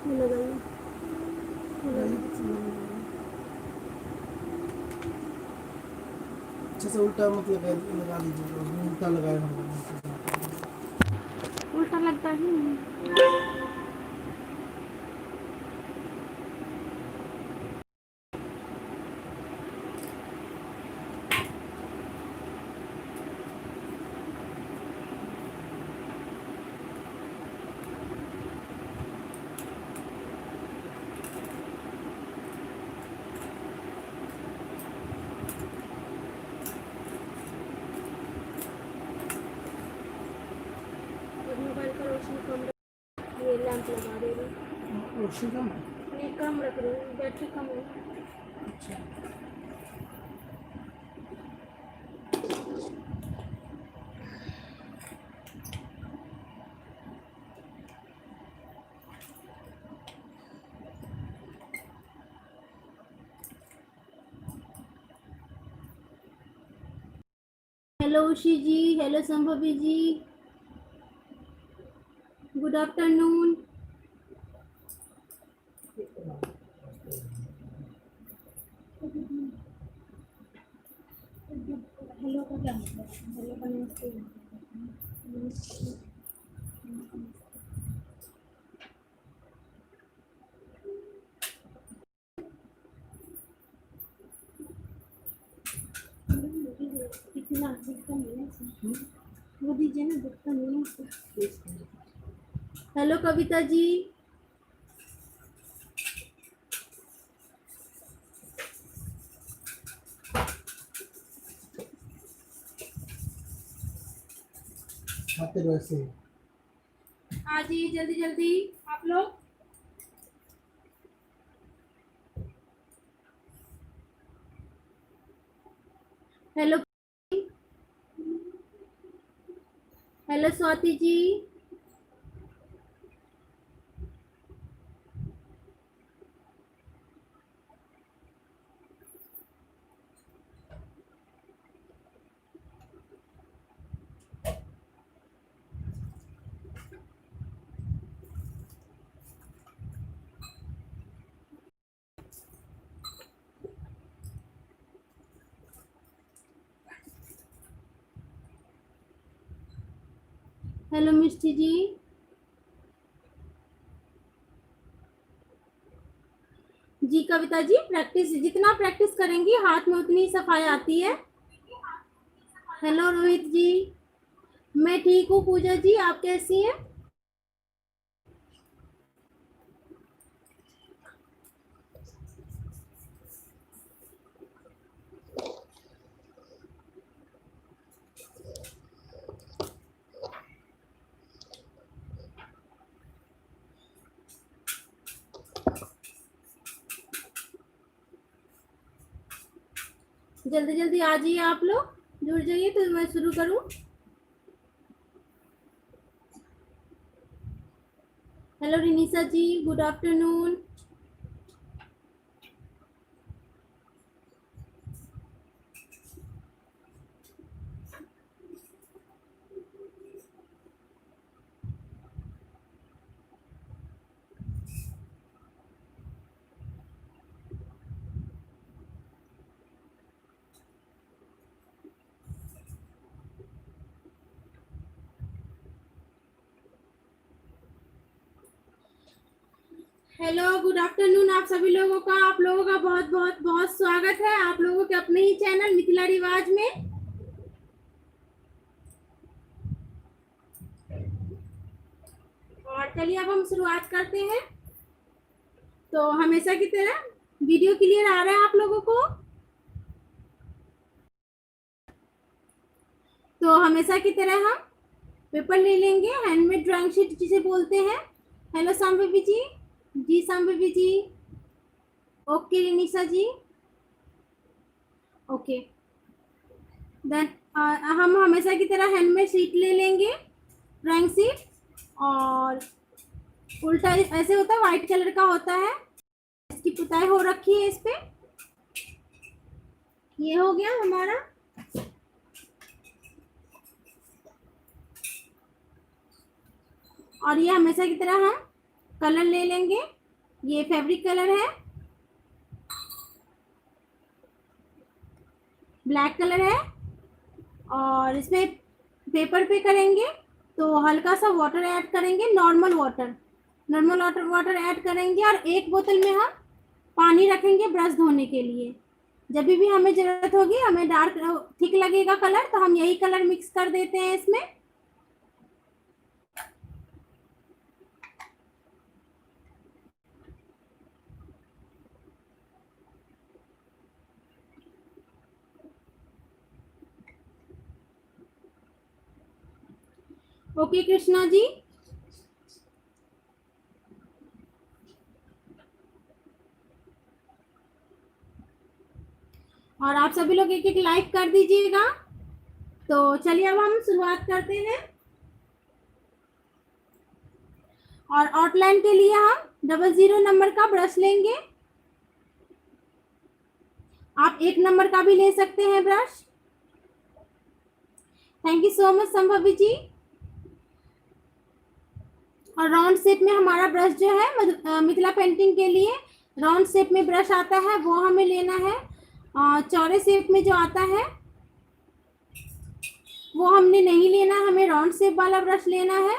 ये लगाइए, ये लगाइए। अच्छा से उल्टा मत लगा दीजिए, उल्टा लगाए हम उल्टा लगता ही नहीं। मोबाइल का रोशनी कम रख, ये लैंप लगा दे रही। रोशनी कम है। नहीं कम रख रही हूँ, बैटरी कम है। अच्छा हेलो उषी जी, हेलो संभवी जी, गुड आफ्टरनून। हेलो का क्या मतलब? हेलो का नमस्ते। कितना दिखता नहीं है, वो दीजिए ना, दिखता नहीं है। हेलो कविता जी, खाते रहो ऐसे ही। हाँ जी जल्दी जल्दी आप लोग। Hello, hello Swati ji, hello मिष्टी जी, जी कविता जी, प्रैक्टिस जितना प्रैक्टिस करेंगी हाथ में उतनी सफाई आती है। हेलो रोहित जी, मैं ठीक हूँ पूजा जी, आप कैसी हैं? जल्दी जल्दी आ जाइए आप लोग, जुड़ जाइए तो मैं शुरू करूँ। Hello Rinisha ji, good afternoon. Hello good afternoon आप सभी लोगों का, आप लोगों का बहुत बहुत बहुत स्वागत है आप लोगों के अपने ही चैनल मिथिला रिवाज में। और चलिए अब हम शुरुआत करते हैं। तो हमेशा की तरह वीडियो क्लियर आ रहा है आप लोगों को? तो हमेशा की तरह हम पेपर ले लेंगे, हैंडमेड ड्राइंग शीट जिसे बोलते हैं। हेलो संभवी जी, जी संभवी जी, ओके रिनिशा जी, ओके देन हम हमेशा की तरह हैंडमेड शीट ले लेंगे, ड्राइंग शीट। और उल्टा ऐसे होता है, व्हाइट कलर का होता है, इसकी पुताई हो रखी है इस पे। ये हो गया हमारा। और ये हमेशा की तरह हम कलर ले लेंगे, ये फैब्रिक कलर है, ब्लैक कलर है, और इसमें पेपर पे करेंगे तो हल्का सा वाटर ऐड करेंगे, नॉर्मल वाटर ऐड करेंगे, और एक बोतल में हम पानी रखेंगे ब्रश धोने के लिए। जब भी हमें जरूरत होगी, हमें डार्क थिक लगेगा कलर, तो हम यही कलर मिक्स कर देते हैं इसमें। ओके कृष्णा जी, और आप सभी लोग एक एक लाइक कर दीजिएगा। तो चलिए अब हम शुरुआत करते हैं। और आउटलाइन के लिए हम 00 नंबर का ब्रश लेंगे। आप 1 नंबर का भी ले सकते हैं brush. Thank you so much Sambhavi ji. और राउंड शेप में हमारा ब्रश जो है मिथिला पेंटिंग के लिए राउंड शेप में ब्रश आता है, वो हमें लेना है। चौड़े शेप में जो आता है वो हमने नहीं लेना, हमें राउंड शेप वाला ब्रश लेना है।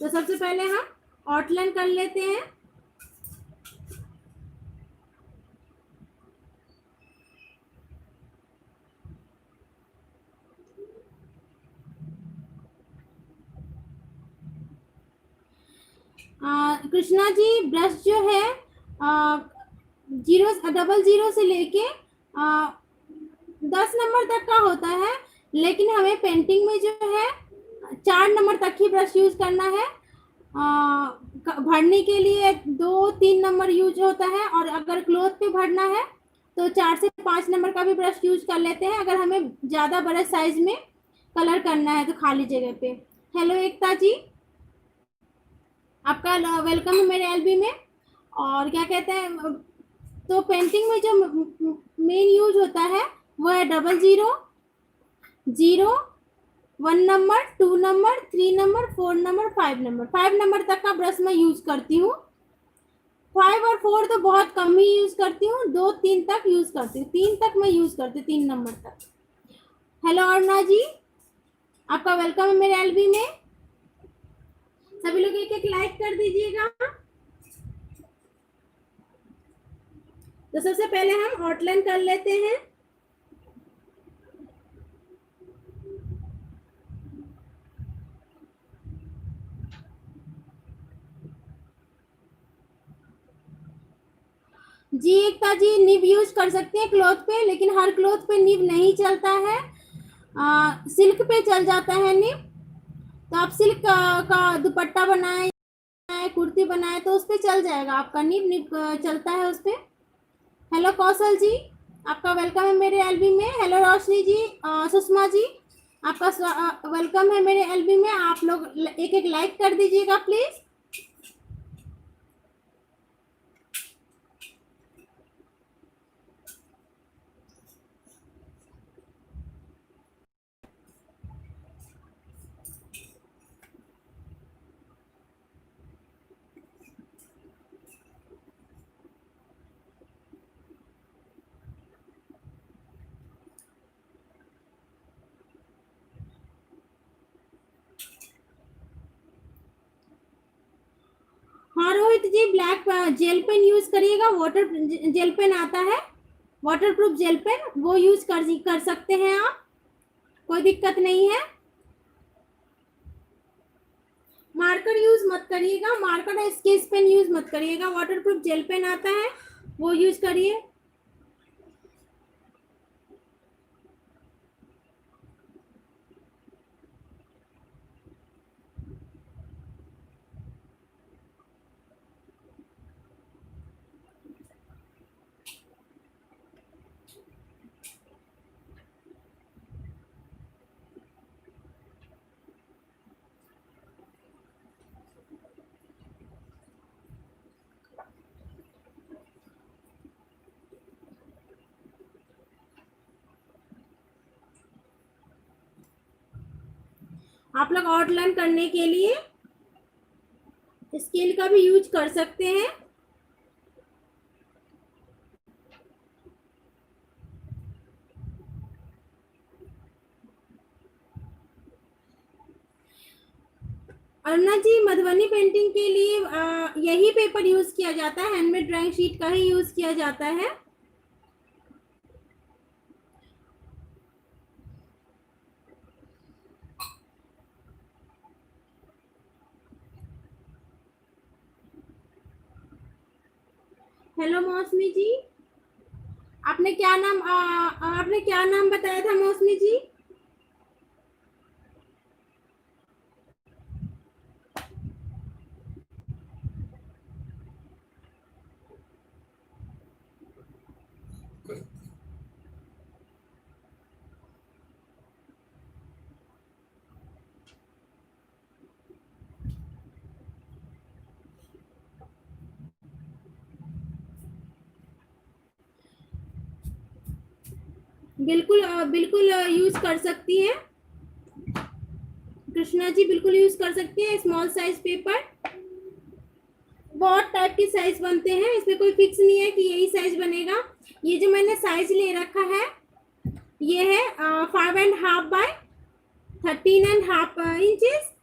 तो सबसे पहले हम आउटलाइन कर लेते हैं। कृष्णा जी, ब्रश जो है 00 से लेके 10 नंबर तक का होता है, लेकिन हमें पेंटिंग में जो है 4 नंबर तक ही ब्रश यूज करना है। भरने के लिए 2-3 नंबर यूज होता है, और अगर क्लॉथ पे भरना है तो 4 से 5 नंबर का भी ब्रश यूज कर लेते हैं, अगर हमें ज़्यादा बड़े साइज में कलर करना है तो खाली जगह पे। हेलो एकता जी, आपका वेलकम है मेरे एलबी में। और क्या कहते हैं, तो पेंटिंग में जो मेन यूज होता है वो है 00, 0, 1 number, 2 number, 3 number, 4 number, 5 number तक का ब्रश मैं यूज करती हूँ। 5 और 4 तो बहुत कम ही यूज करती हूँ, 2-3 तक यूज करती हूँ, 3 तक मैं यूज करती हूँ, 3 नंबर तक। हेलो अरुणा जी, आपका वेलकम है मेरे एलबी में। सभी लोग एक एक लाइक कर दीजिएगा। तो सबसे पहले हम आउटलाइन कर लेते हैं। जी एकता जी, निब यूज कर सकते हैं क्लॉथ पे, लेकिन हर क्लॉथ पे निब नहीं चलता है। सिल्क पे चल जाता है निब। तो आप सिल्क का दुपट्टा बनाए, कुर्ती बनाए तो उस पे चल जाएगा आपका निब, चलता है उस पे। हेलो कौशल जी, आपका वेलकम है मेरे एलबी में। हेलो रोशनी जी, सुषमा जी, आपका वेलकम है मेरे एलबी में। आप लोग एक एक लाइक कर दीजिएगा प्लीज। हाँ रोहित जी, ब्लैक जेल पेन यूज करिएगा, वाटर जेल पेन आता है, वाटर प्रूफ जेल पेन, वो यूज कर सकते हैं आप, कोई दिक्कत नहीं है। मार्कर यूज मत करिएगा, मार्कर या स्केच पेन यूज मत करिएगा, वाटर प्रूफ जेल पेन आता है वो यूज करिए। आप लोग आउटलाइन करने के लिए स्केल का भी यूज कर सकते हैं। अरुणा जी, मधुबनी पेंटिंग के लिए यही पेपर यूज किया जाता है, हैंडमेड ड्राइंग शीट का ही यूज किया जाता है। हेलो मौसमी जी, आपने क्या नाम बताया था मौसमी जी? बिल्कुल बिल्कुल यूज कर सकती हैं कृष्णा जी, बिल्कुल यूज कर सकती है। स्मॉल साइज पेपर, बहुत टाइप के साइज बनते हैं, इसमें कोई फिक्स नहीं है कि यही साइज बनेगा। ये जो मैंने साइज ले रखा है ये है 5.5 बाय 13.5 इंचेस।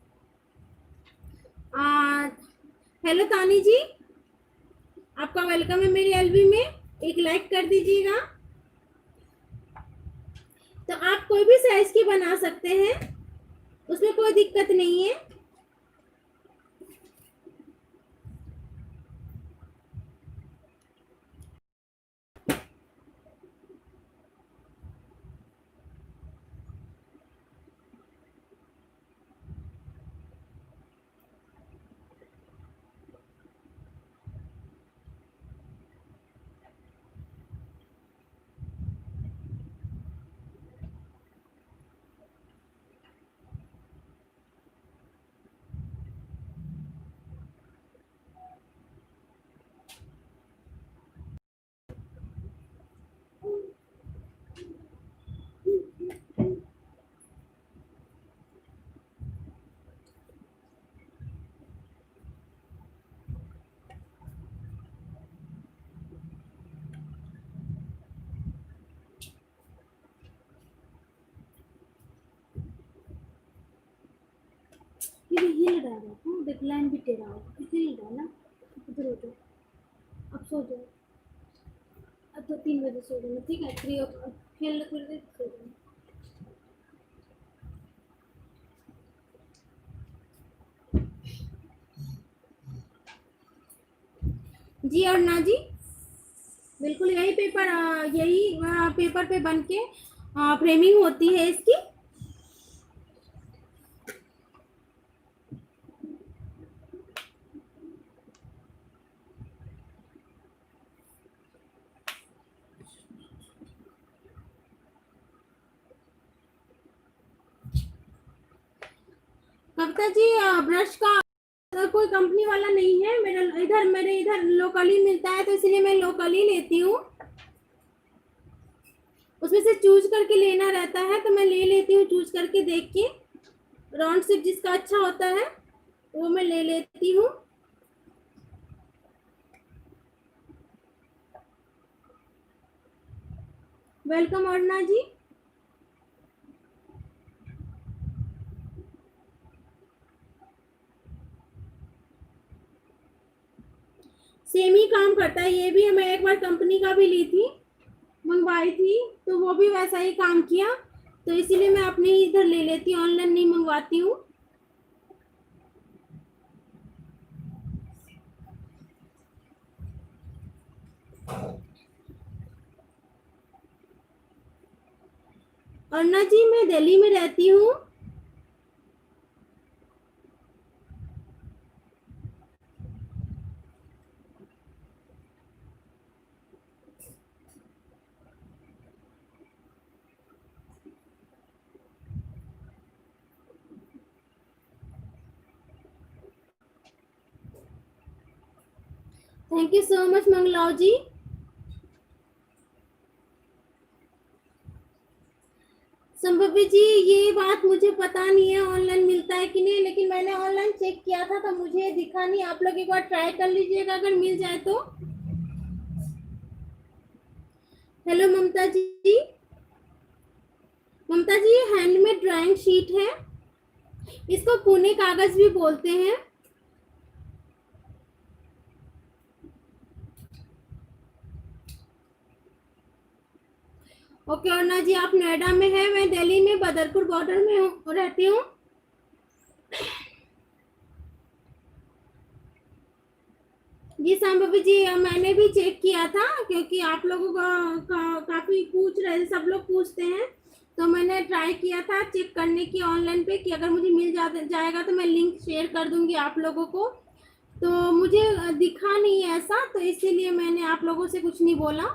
हेलो तानी जी, आपका वेलकम है मेरी एलबी में, एक लाइक कर दीजिएगा। तो आप कोई भी साइज की बना सकते हैं, उसमें कोई दिक्कत नहीं है। ये हिल रहा है, डिक्लाइन भी तेरा हो, हिल रहा है ना। इधर हो जाओ, अब सो जाओ। अब तो 3 बजे सो जाना, ठीक है? 3 खेल थोड़ी देर सो जाना। जी अरुणा जी, बिल्कुल यही पेपर पेपर पे बन के फ्रेमिंग होती है इसकी। कविता जी, ब्रश का कोई कंपनी वाला नहीं है, मेरे इधर लोकली मिलता है, तो इसलिए मैं लोकली लेती हूँ। उसमें से चूज करके लेना रहता है, तो मैं ले लेती हूँ चूज करके, देख के राउंड शेप जिसका अच्छा होता है वो मैं ले लेती हूँ। वेलकम अरुणा जी। सेम ही काम करता है ये भी, मैं एक बार कंपनी का भी ली थी, मंगवाई थी, तो वो भी वैसा ही काम किया, तो इसीलिए मैं अपने ही इधर ले लेती हूँ, ऑनलाइन नहीं मंगवाती हूँ। अरुणा जी, मैं दिल्ली में रहती हूँ। थैंक यू सो मच मंगलाव जी। संभवी जी, ये बात मुझे पता नहीं है ऑनलाइन मिलता है कि नहीं, लेकिन मैंने ऑनलाइन चेक किया था तो मुझे दिखा नहीं। आप लोग एक बार ट्राई कर लीजिएगा अगर मिल जाए तो। हेलो ममता जी। ममता जी, ये हैंडमेड ड्राइंग शीट है, इसको पुणे कागज भी बोलते हैं। ओके अर्णा जी, आप नोएडा में है, मैं दिल्ली में बदरपुर बॉर्डर में रहती हूँ। जी संभवी जी, मैंने भी चेक किया था क्योंकि आप लोगों काफी पूछ रहे, सब लोग पूछते हैं, तो मैंने ट्राई किया था चेक करने की ऑनलाइन पे कि अगर मुझे मिल जाएगा तो मैं लिंक शेयर कर दूंगी आप लोगों को। तो मुझे दिखा नहीं है ऐसा, तो इसीलिए मैंने आप लोगों से कुछ नहीं बोला।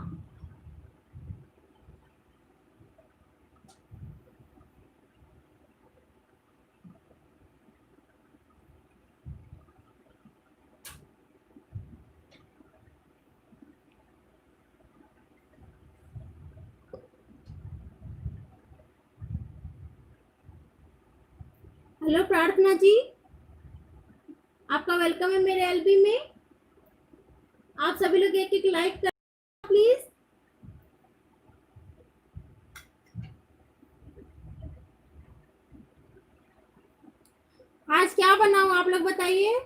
हेलो प्रार्थना जी, आपका वेलकम है मेरे एलबी में। आप सभी लोग एक एक लाइक कर प्लीज। आज क्या बनाऊं आप लोग बताइए।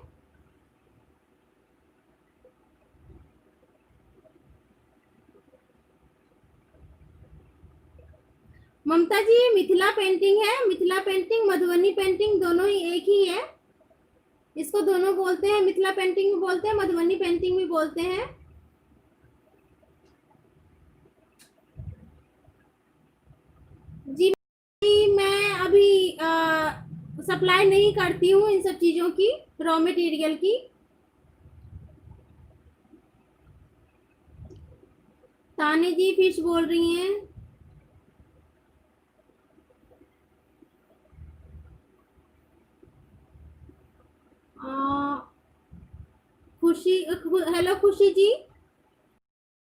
ममता जी, ये मिथिला पेंटिंग है, मिथिला पेंटिंग मधुबनी पेंटिंग दोनों ही एक ही है। इसको दोनों बोलते हैं, मिथिला पेंटिंग भी बोलते हैं, मधुबनी पेंटिंग भी बोलते हैं। जी मैं अभी सप्लाई नहीं करती हूँ इन सब चीजों की, रॉ मटेरियल की। तानी जी फिश बोल रही हैं। खुशी, हेलो खुशी जी,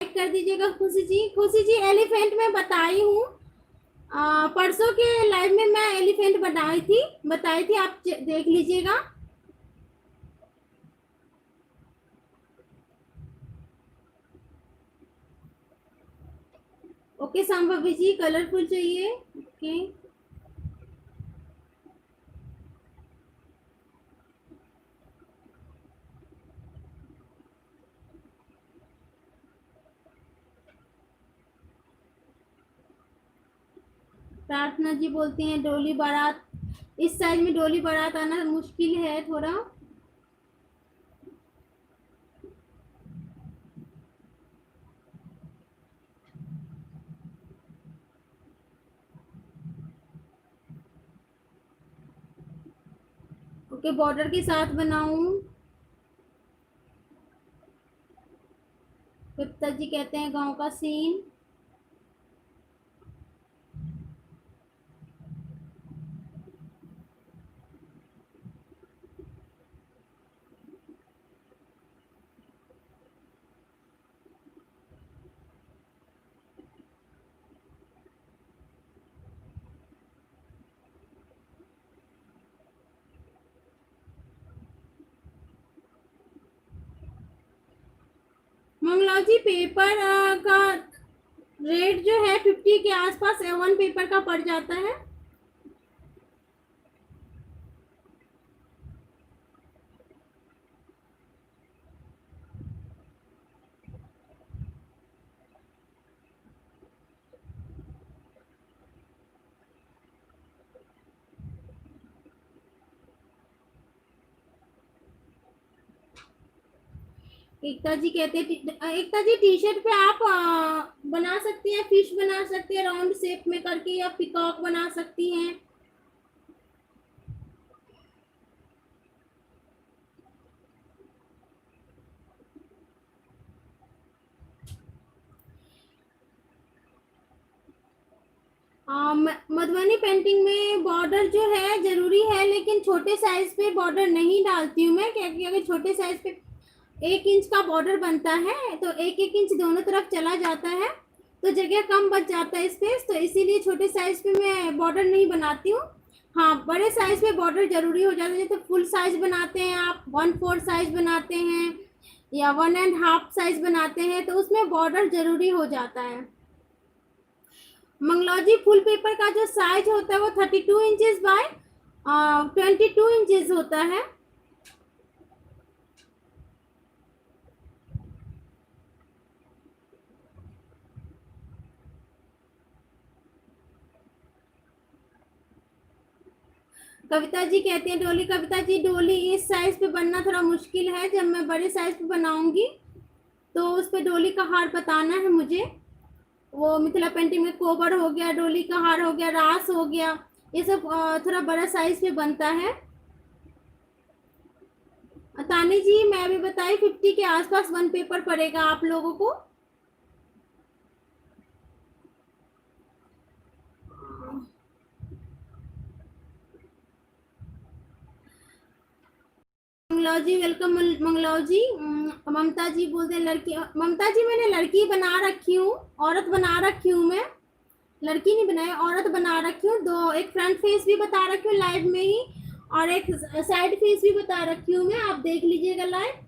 कर दीजिएगा खुशी जी। खुशी जी, एलिफेंट में बताई हूँ, परसों के लाइव में मैं एलिफेंट बताई थी, आप देख लीजिएगा। ओके संभवी जी, कलरफुल चाहिए। ओके प्रार्थना जी बोलती हैं डोली बारात, इस साइज में डोली बारात आना मुश्किल है थोड़ा। ओके बॉर्डर के साथ बनाऊं। गुप्ता जी कहते हैं गांव का सीन। मंगला जी, पेपर का रेट जो है 50 के आसपास A1 पेपर का पड़ जाता है। एकता जी कहते हैं, एकता जी टी शर्ट पे आप बना सकती हैं, फिश बना सकती हैं राउंड शेप में करके, या पिकॉक बना सकती हैं। मधुबनी पेंटिंग में बॉर्डर जो है जरूरी है, लेकिन छोटे साइज पे बॉर्डर नहीं डालती हूँ मैं, क्योंकि अगर छोटे साइज पे 1 इंच का बॉर्डर बनता है तो 1-1 इंच दोनों तरफ चला जाता है, तो जगह कम बच जाता है स्पेस, तो इसीलिए छोटे साइज पे मैं बॉर्डर नहीं बनाती हूँ। हाँ, बड़े साइज पे बॉर्डर जरूरी हो जाता है। जैसे फुल साइज बनाते हैं आप, 1/4 साइज बनाते हैं या 1.5 साइज बनाते हैं, तो उसमें बॉर्डर जरूरी हो जाता है। मंगलौजी फुल पेपर का जो साइज होता है वो 32 इंचेस बाय 22 इंचेस होता है। कविता जी कहती हैं डोली, कविता जी डोली इस साइज पे बनना थोड़ा मुश्किल है, जब मैं बड़े साइज पे बनाऊंगी तो उस पे डोली का हार बताना है मुझे। वो मिथिला पेंटिंग में कोबर हो गया, डोली का हार हो गया, रास हो गया, ये सब थोड़ा बड़ा साइज पे बनता है। तानी जी मैं अभी बताई 50 के आसपास वन पेपर पड़ेगा आप लोगों को। मंगलाव जी वेलकम। मंगलाव जी, ममता जी बोलते हैं लड़की, ममता जी मैंने लड़की बना रखी हूँ, औरत बना रखी हूँ, मैं लड़की नहीं बनाई, औरत बना रखी हूँ। दो, एक फ्रंट फेस भी बता रखी हूँ लाइव में ही, और एक साइड फेस भी बता रखी हूँ मैं, आप देख लीजिएगा लाइव।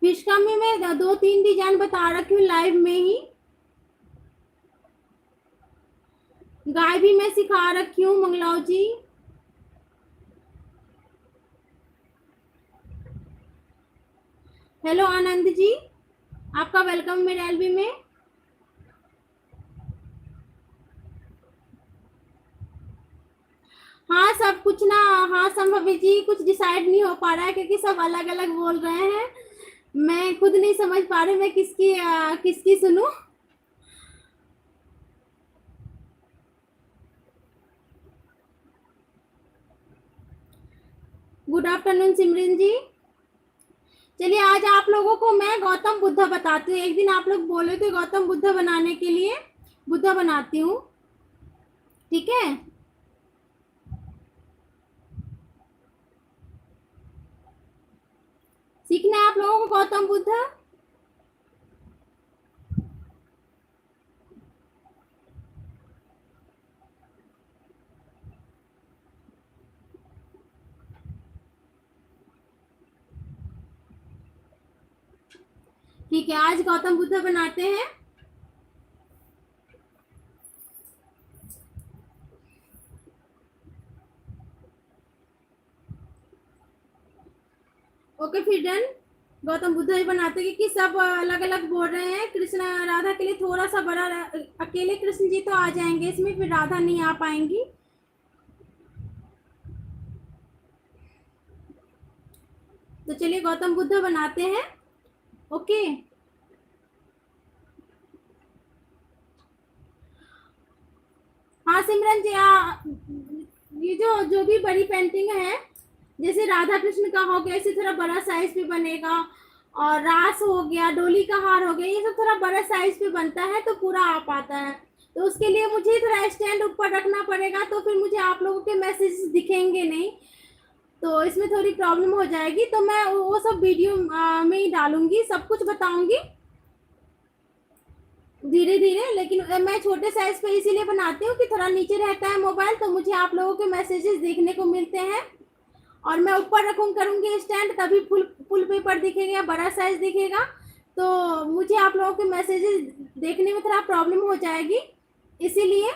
फिश का में मैं 2-3 डिजाइन बता रखी हूँ लाइव में ही। गाय भी मैं सिखा रखी हूँ मंगलाव जी। हेलो आनंद जी, आपका वेलकम मेरे एलबी में। हाँ सब कुछ ना, हाँ संभवी जी कुछ डिसाइड नहीं हो पा रहा है क्योंकि सब अलग अलग बोल रहे हैं, मैं खुद नहीं समझ पा रही मैं किसकी सुनूं। गुड आफ्टरनून सिमरन जी। चलिए आज आप लोगों को मैं गौतम बुद्ध बताती हूँ। एक दिन आप लोग बोले थे गौतम बुद्ध बनाने के लिए, बुद्ध बनाती हूँ, ठीक है। सीखना है आप लोगों को गौतम बुद्ध। ठीक है, आज गौतम बुद्ध बनाते हैं। ओके फिर डन, गौतम बुद्ध ही बनाते हैं क्योंकि सब अलग अलग बोल रहे हैं। कृष्ण राधा के लिए थोड़ा सा बड़ा, अकेले कृष्ण जी तो आ जाएंगे इसमें, फिर राधा नहीं आ पाएंगी। तो चलिए गौतम बुद्ध बनाते हैं। ओके, हाँ सिमरन जी ये जो जो भी बड़ी पेंटिंग है, जैसे राधा कृष्ण का हो गया, इसे थोड़ा बड़ा साइज पे बनेगा, और रास हो गया, डोली का हार हो गया, ये सब थोड़ा बड़ा साइज पे बनता है तो पूरा आ पाता है। तो उसके लिए मुझे थोड़ा स्टैंड ऊपर रखना पड़ेगा, तो फिर मुझे आप लोगों के मैसेजेस दिखेंगे नहीं, तो इसमें थोड़ी प्रॉब्लम हो जाएगी। तो मैं वो सब वीडियो में ही डालूंगी, सब कुछ बताऊंगी धीरे धीरे, लेकिन मैं छोटे साइज पे इसीलिए बनाती हूँ कि थोड़ा नीचे रहता है मोबाइल, तो मुझे आप लोगों के मैसेजेस देखने को मिलते हैं। और मैं ऊपर करूंगी स्टैंड, तभी फुल फुल पेपर दिखेगा, बड़ा साइज दिखेगा, तो मुझे आप लोगों के मैसेजेस देखने में थोड़ा प्रॉब्लम हो जाएगी। इसीलिए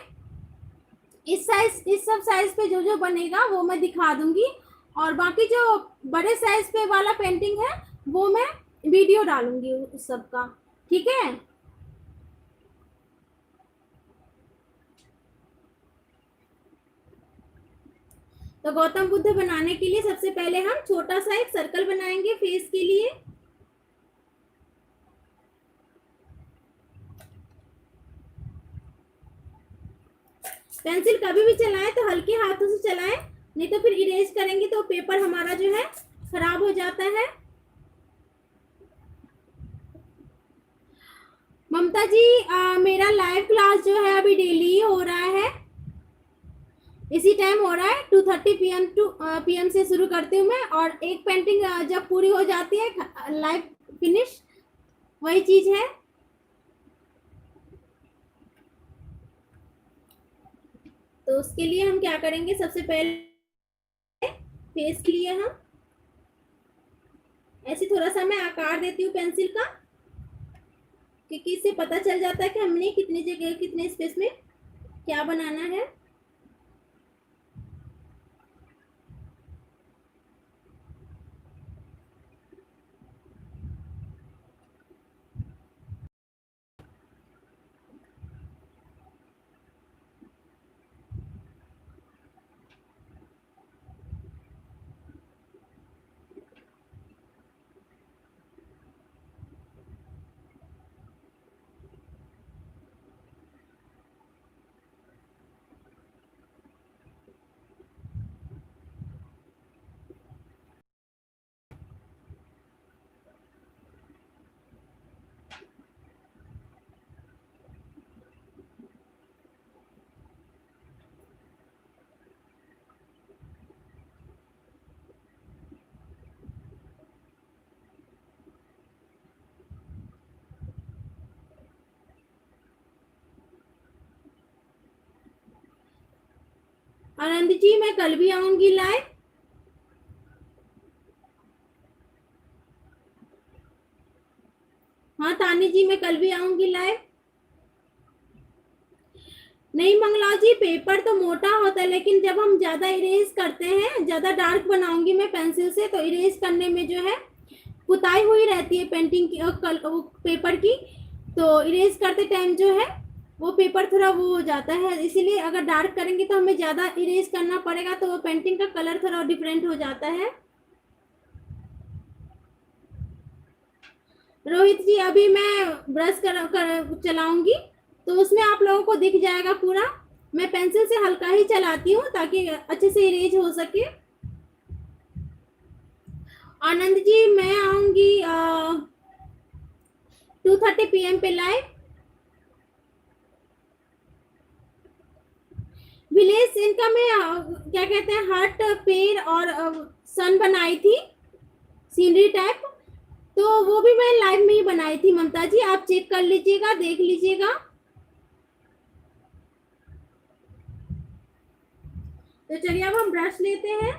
इस सब साइज पे जो जो बनेगा वो मैं दिखा दूंगी, और बाकी जो बड़े साइज पे वाला पेंटिंग है वो मैं वीडियो डालूंगी उस सब का, ठीक है। तो गौतम बुद्ध बनाने के लिए सबसे पहले हम छोटा सा एक सर्कल बनाएंगे फेस के लिए। पेंसिल कभी भी चलाएं तो हल्के हाथों से चलाएं, नहीं तो फिर इरेज करेंगे तो पेपर हमारा जो है खराब हो जाता है। ममता जी, मेरा लाइव क्लास जो है अभी डेली हो रहा है, इसी टाइम हो रहा है 2:30 PM से शुरू करती हूँ मैं, और एक पेंटिंग जब पूरी हो जाती है लाइव फिनिश, वही चीज है। तो उसके लिए हम क्या करेंगे, सबसे पहले फेस के लिए हम ऐसे थोड़ा सा मैं आकार देती हूँ पेंसिल का, क्योंकि इससे पता चल जाता है कि हमने कितनी जगह कितने स्पेस में क्या बनाना है। आनंद जी, मैं कल भी आऊंगी लाइव। हाँ तानी जी, मैं कल भी आऊंगी लाइव। नहीं मंगला जी, पेपर तो मोटा होता है, लेकिन जब हम ज्यादा इरेज करते हैं, ज्यादा डार्क बनाऊंगी मैं पेंसिल से, तो इरेज करने में जो है पुताई हुई रहती है पेंटिंग की पेपर की, तो इरेज करते टाइम जो है वो पेपर थोड़ा वो हो जाता है, इसीलिए अगर डार्क करेंगे तो हमें ज्यादा इरेज करना पड़ेगा, तो वो पेंटिंग का कलर थोड़ा डिफरेंट हो जाता है। रोहित जी, अभी मैं ब्रश चलाऊंगी, तो उसमें आप लोगों को दिख जाएगा पूरा। मैं पेंसिल से हल्का ही चलाती हूँ ताकि अच्छे से इरेज हो सके। आनंद जी, मैं आऊंगी 2:30 PM पे लाइव। विलेज इनका मैं क्या कहते हैं, हार्ट, पेड़ और सन बनाई थी, सीनरी टाइप, तो वो भी मैं लाइव में ही बनाई थी। ममता जी, आप चेक कर लीजिएगा, देख लीजिएगा। तो चलिए अब हम ब्रश लेते हैं।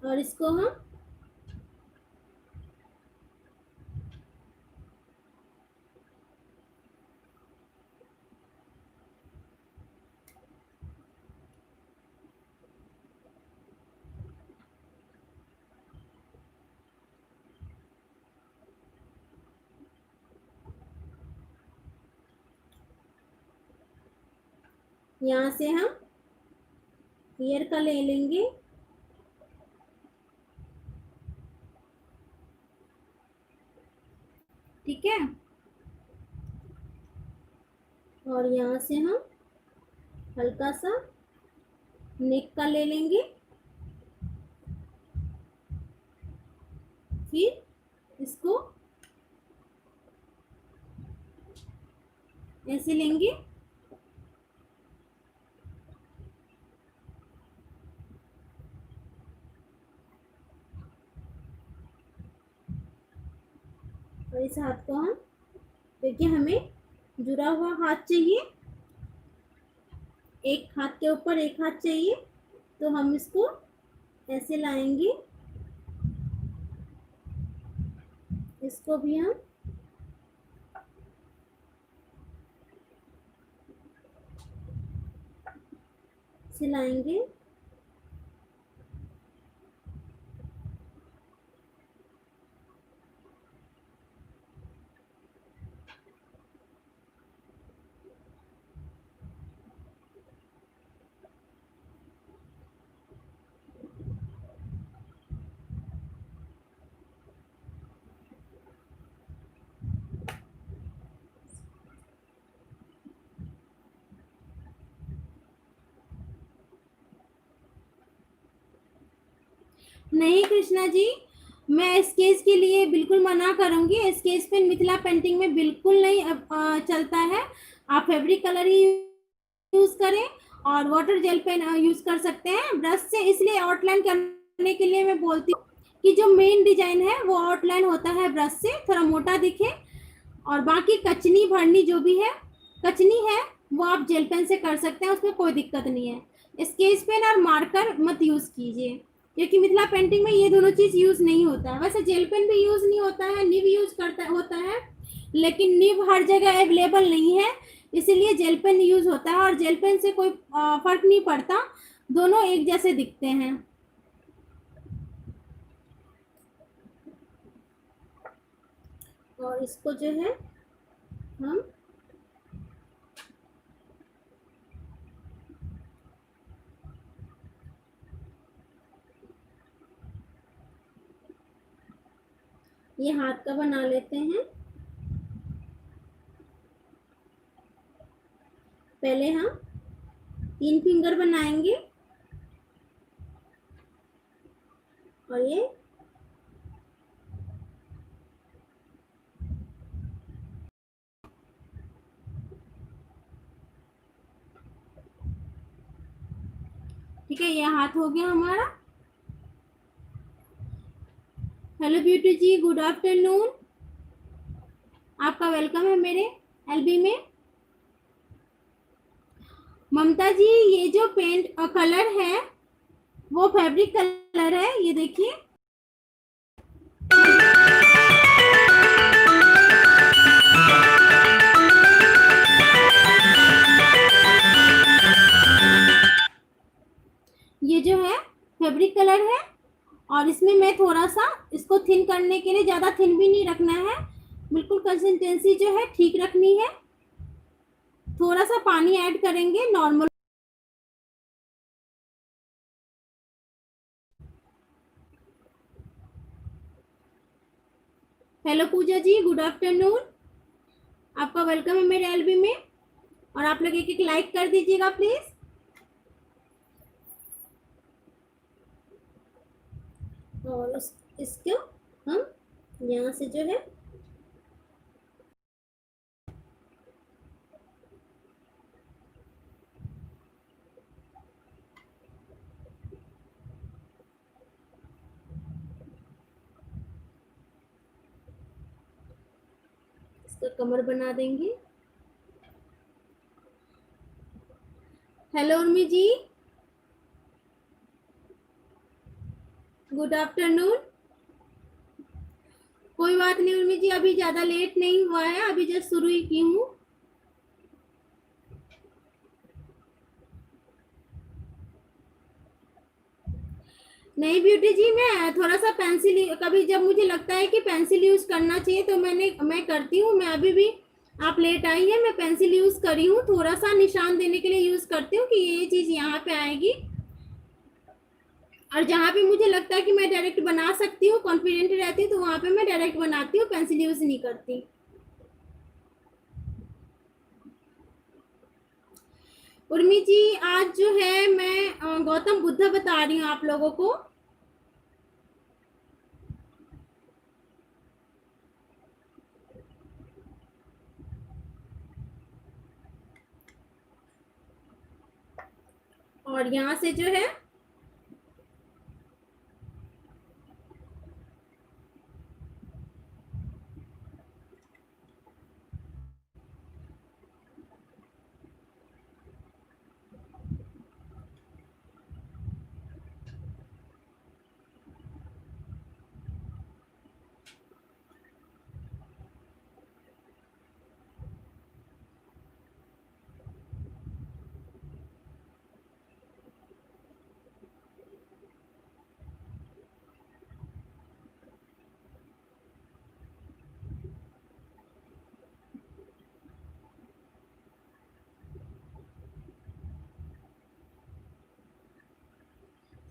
और इसको हम यहाँ से हम ईयर का ले लेंगे, ठीक है, और यहाँ से हम हल्का सा नेक का ले लेंगे, फिर इसको ऐसे लेंगे, और इस हाथ को हम, देखिए हमें जुड़ा हुआ हाथ चाहिए, एक हाथ के ऊपर एक हाथ चाहिए, तो हम इसको ऐसे लाएंगे, इसको भी हम सिलाएंगे, नहीं कृष्णा जी, मैं स्केच के लिए बिल्कुल मना करूंगी। स्केच पेन मिथिला पेंटिंग में बिल्कुल नहीं चलता है। आप फैब्रिक कलर ही यूज करें और वाटर जेल पेन यूज कर सकते हैं ब्रश से। इसलिए आउटलाइन करने के लिए मैं बोलती हूँ कि जो मेन डिजाइन है वो आउटलाइन होता है ब्रश से, थोड़ा मोटा दिखे। और बाकी कचनी भरनी जो भी है, कचनी है, वो आप जेल पेन से कर सकते हैं, उसमें कोई दिक्कत नहीं है। स्केच पेन और मार्कर मत यूज कीजिए, क्योंकि मिथिला पेंटिंग में ये दोनों चीज यूज नहीं होता है। वैसे जेल पेन भी यूज नहीं होता है, निब यूज करता होता है, लेकिन निब हर जगह अवेलेबल नहीं है, इसीलिए जेल पेन यूज होता है। और जेल पेन से कोई फर्क नहीं पड़ता, दोनों एक जैसे दिखते हैं। और इसको जो है हम ये हाथ का बना लेते हैं। पहले हम 3 फिंगर बनाएंगे और ये ठीक है, ये हाथ हो गया हमारा। हेलो ब्यूटी जी, गुड आफ्टरनून, आपका वेलकम है मेरे एलबी में। ममता जी, ये जो पेंट कलर है वो फैब्रिक कलर है, ये देखिए। ये जो है फैब्रिक कलर है, और इसमें मैं थोड़ा सा इसको थिन करने के लिए, ज़्यादा थिन भी नहीं रखना है, बिल्कुल कंसिस्टेंसी जो है ठीक रखनी है। थोड़ा सा पानी ऐड करेंगे नॉर्मल। हेलो पूजा जी, गुड आफ्टरनून, आपका वेलकम है मेरे एलबी में। और आप लोग एक एक लाइक कर दीजिएगा प्लीज। और इसको हम यहाँ से जो है इसका कमर बना देंगे। हेलो उर्मी जी, गुड आफ्टरनून। कोई बात नहीं उर्मी जी, अभी ज्यादा लेट नहीं हुआ है, अभी जस्ट शुरू ही की हूँ। नहीं ब्यूटी जी, मैं थोड़ा सा पेंसिल, कभी जब मुझे लगता है कि पेंसिल यूज करना चाहिए तो मैं करती हूँ। मैं अभी भी, आप लेट आई है, मैं पेंसिल यूज करी हूँ, थोड़ा सा निशान देने के लिए यूज करती हूँ कि ये चीज यहाँ पे आएगी। और जहाँ पे मुझे लगता है कि मैं डायरेक्ट बना सकती हूँ, कॉन्फिडेंट रहती हूँ, तो वहां पे मैं डायरेक्ट बनाती हूँ, पेंसिल यूज नहीं करती। उर्मी जी, आज जो है मैं गौतम बुद्ध बता रही हूँ आप लोगों को। और यहाँ से जो है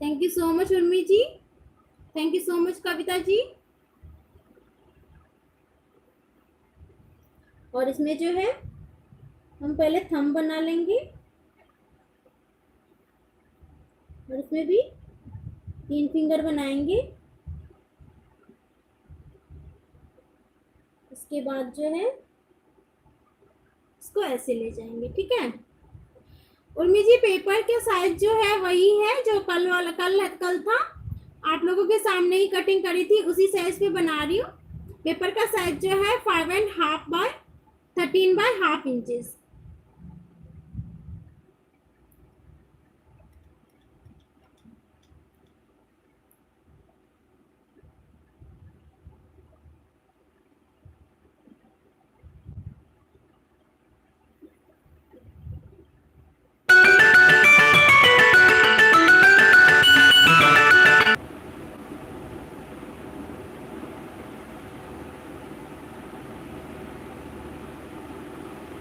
thank you so much Urmi ji, thank you so much Kavita ji. और इसमें जो है हम पहले थंब बना लेंगे, और इसमें भी 3 फिंगर बनाएंगे। उसके बाद जो है इसको ऐसे ले जाएंगे, ठीक है। उर्मी जी पेपर का साइज जो है वही है जो कल था, आप लोगों के सामने ही कटिंग करी थी, उसी साइज पे बना रही हूँ। पेपर का साइज जो है 5.5 बाय 13.5 इंचेस।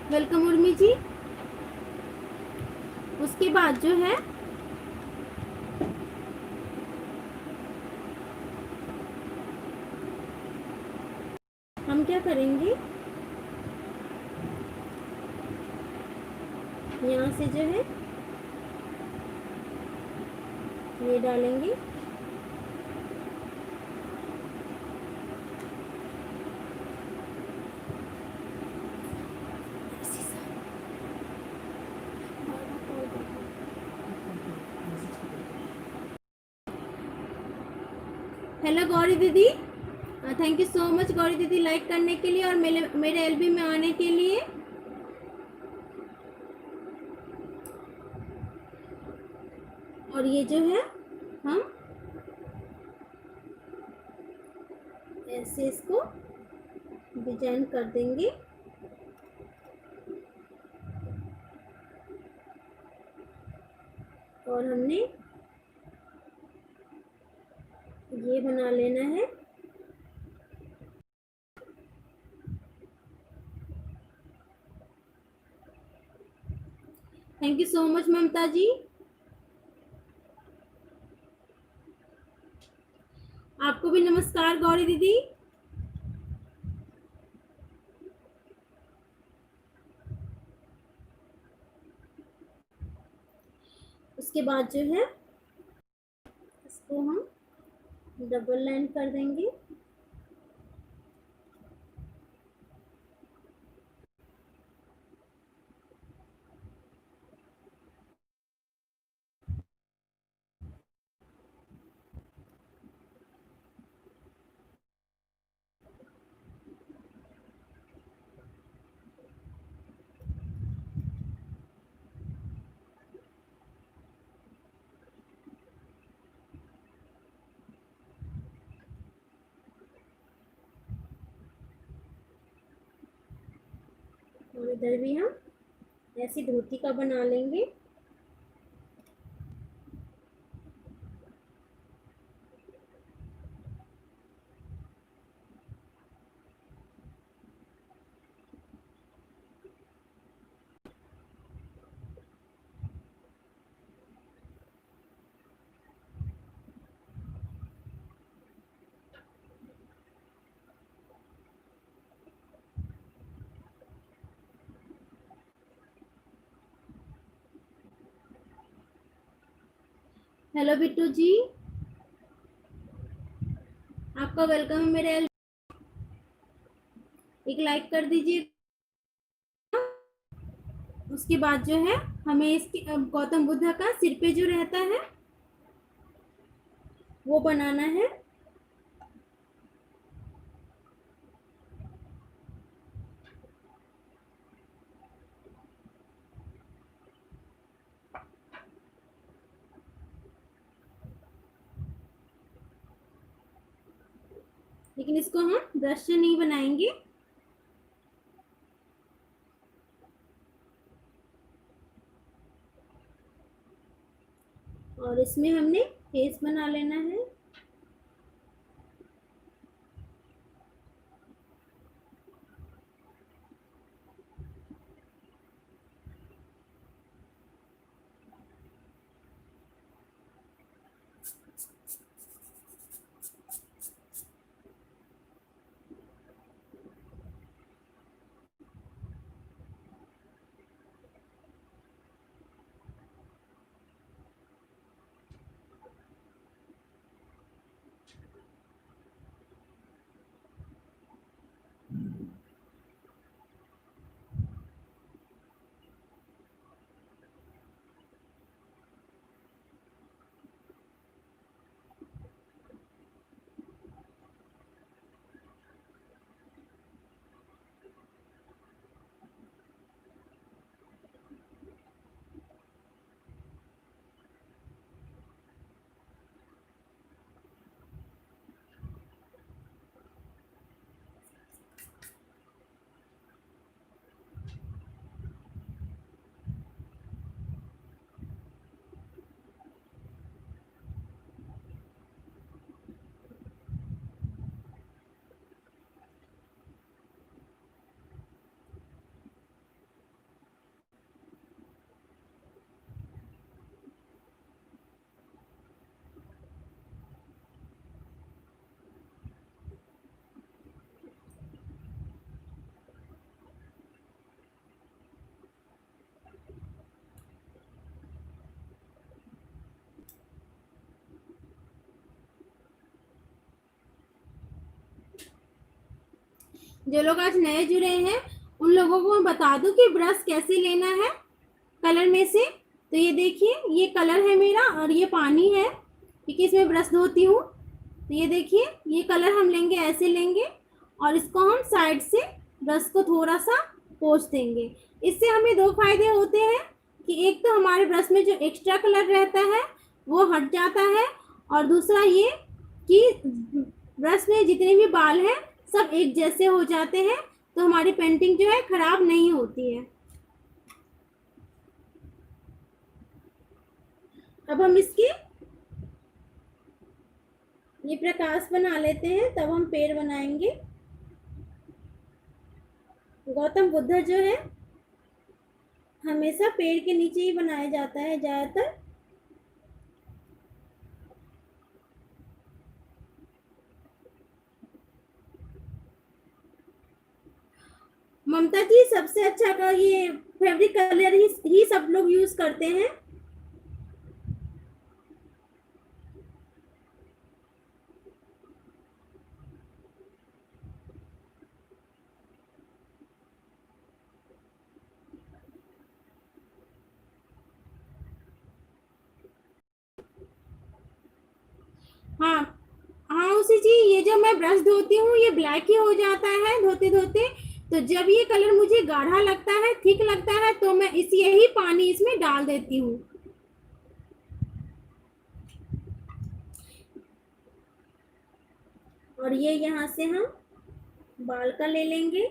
वेलकम उर्मी जी। उसके बाद जो है हम क्या करेंगे, यहाँ से जो है ये डालेंगे। हेलो गौरी दीदी, thank you so much Gauri दीदी लाइक करने के लिए और मेरे एलबी में आने के लिए। और ये जो है हम ऐसे इसको डिजाइन कर देंगे। और हमने ये बना लेना है। थैंक यू सो मच ममता जी। आपको भी नमस्कार गौरी दीदी। उसके बाद जो है इसको हम डबल लाइन कर देंगे। और इधर भी हम ऐसी धोती का बना लेंगे। हेलो बिट्टू जी, आपका वेलकम है मेरे एक लाइक कर दीजिए। उसके बाद जो है हमें इसकी गौतम बुद्ध का सिर पे जो रहता है वो बनाना है। लेकिन इसको हम ब्रश से नहीं बनाएंगे। और इसमें हमने फेस बना लेना है। जो लोग आज नए जुड़े हैं उन लोगों को मैं बता दूं कि ब्रश कैसे लेना है कलर में से। तो ये देखिए, ये कलर है मेरा और ये पानी है, क्योंकि इसमें ब्रश धोती हूँ। तो ये देखिए, ये कलर हम लेंगे, ऐसे लेंगे और इसको हम साइड से ब्रश को थोड़ा सा पोंछ देंगे। इससे हमें दो फायदे होते हैं कि एक तो हमारे ब्रश में जो एक्स्ट्रा कलर रहता है वो हट जाता है, और दूसरा ये कि ब्रश में जितने भी बाल हैं सब एक जैसे हो जाते हैं, तो हमारी पेंटिंग जो है खराब नहीं होती है। अब हम इसकी ये प्रकाश बना लेते हैं, तब हम पेड़ बनाएंगे। गौतम बुद्ध जो है हमेशा पेड़ के नीचे ही बनाया जाता है ज्यादातर। ममता जी, सबसे अच्छा का ये फैब्रिक कलर ही सब लोग यूज करते हैं। हाँ हाँ उसी जी, ये जब मैं ब्रश धोती हूँ ये ब्लैक ही हो जाता है धोते धोते। तो जब ये कलर मुझे गाढ़ा लगता है, ठीक लगता है, तो मैं इस यही पानी इसमें डाल देती हूँ। और ये यहाँ से हम बाल का ले लेंगे।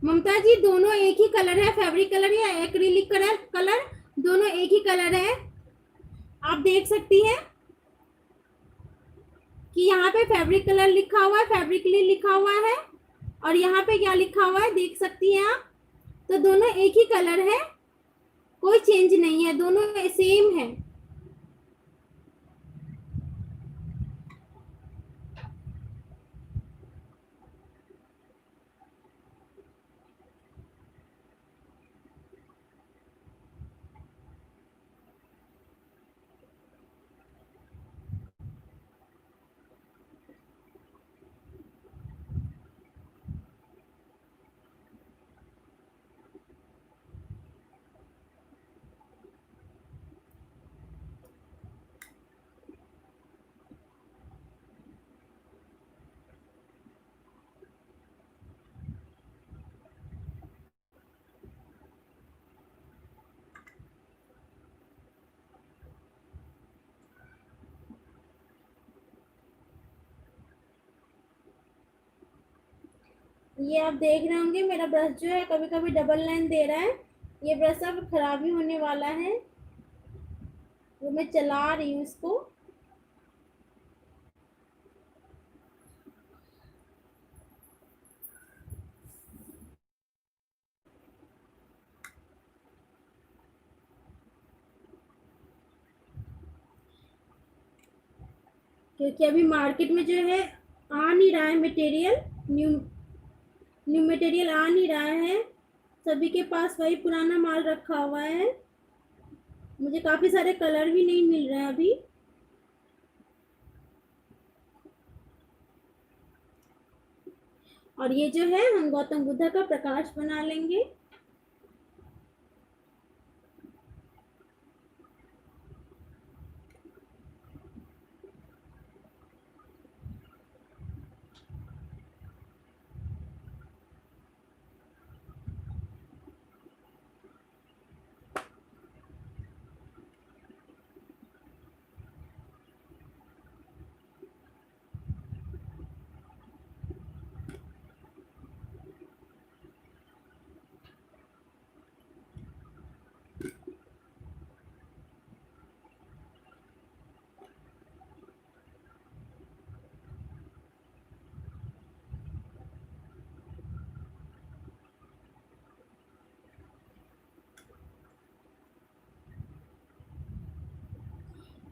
ममता जी, दोनों एक ही कलर है, फैब्रिक कलर या एक्रिलिक कलर कलर दोनों एक ही कलर है। आप देख सकती हैं कि यहाँ पे फैब्रिक कलर लिखा हुआ है, फैब्रिकली लिखा हुआ है, और यहाँ पे क्या लिखा हुआ है देख सकती हैं आप। तो दोनों एक ही कलर है, कोई चेंज नहीं है, दोनों सेम है। ये आप देख रहे होंगे मेरा ब्रश जो है कभी कभी डबल लाइन दे रहा है। ये ब्रश अब खराब ही होने वाला है, वो मैं चला रही हूँ इसको। क्योंकि अभी मार्केट में जो है आ नहीं रहा है मटेरियल, न्यू न्यू मटेरियल आ नहीं रहा है, सभी के पास वही पुराना माल रखा हुआ है। मुझे काफी सारे कलर भी नहीं मिल रहे हैं अभी। और ये जो है हम गौतम बुद्ध का प्रकाश बना लेंगे।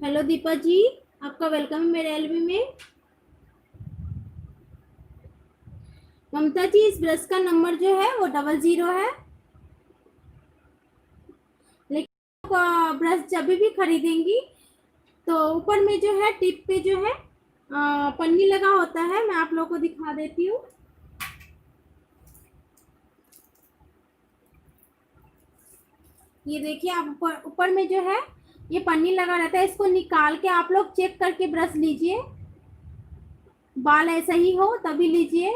हेलो दीपा जी, आपका वेलकम है मेरे एलबी में। ममता जी, इस ब्रश का नंबर जो है वो 00 है। लेकिन ब्रश जब भी खरीदेंगी तो ऊपर में जो है टिप पे जो है पन्नी लगा होता है। मैं आप लोगों को दिखा देती हूँ। ये देखिए, आप ऊपर ऊपर में जो है ये पन्नी लगा रहता है। इसको निकाल के आप लोग चेक करके ब्रश लीजिए। बाल ऐसा ही हो तभी लीजिए।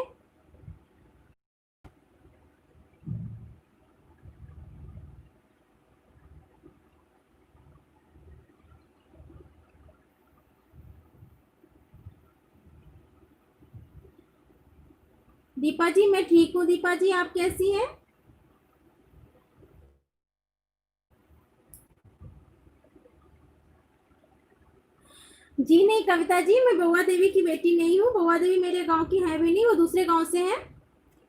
दीपा जी, मैं ठीक हूँ। दीपा जी, आप कैसी हैं? जी नहीं कविता जी, मैं बउआ देवी की बेटी नहीं हूँ। बउआ देवी मेरे गांव की है भी नहीं, वो दूसरे गांव से है।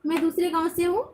मैं दूसरे गांव से हूँ।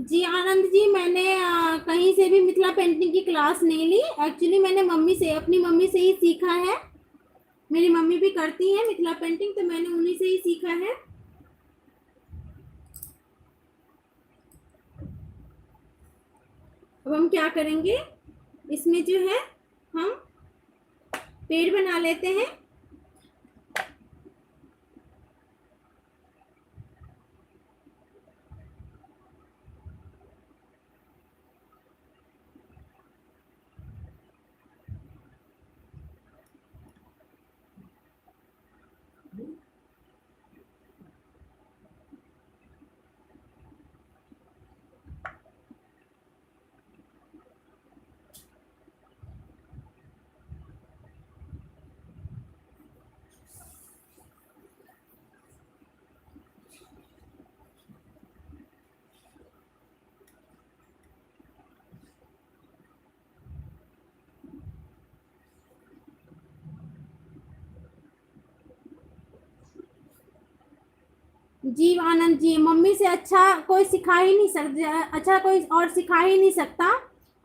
जी आनंद जी, मैंने कहीं से भी मिथिला पेंटिंग की क्लास नहीं ली। एक्चुअली मैंने मम्मी से, अपनी मम्मी से ही सीखा है। मेरी मम्मी भी करती है मिथिला पेंटिंग, तो मैंने उन्हीं से ही सीखा है। अब हम क्या करेंगे, इसमें जो है हम पेड़ बना लेते हैं। जी आनंद जी, मम्मी से अच्छा कोई सिखा ही नहीं सकता, अच्छा कोई और सिखा ही नहीं सकता।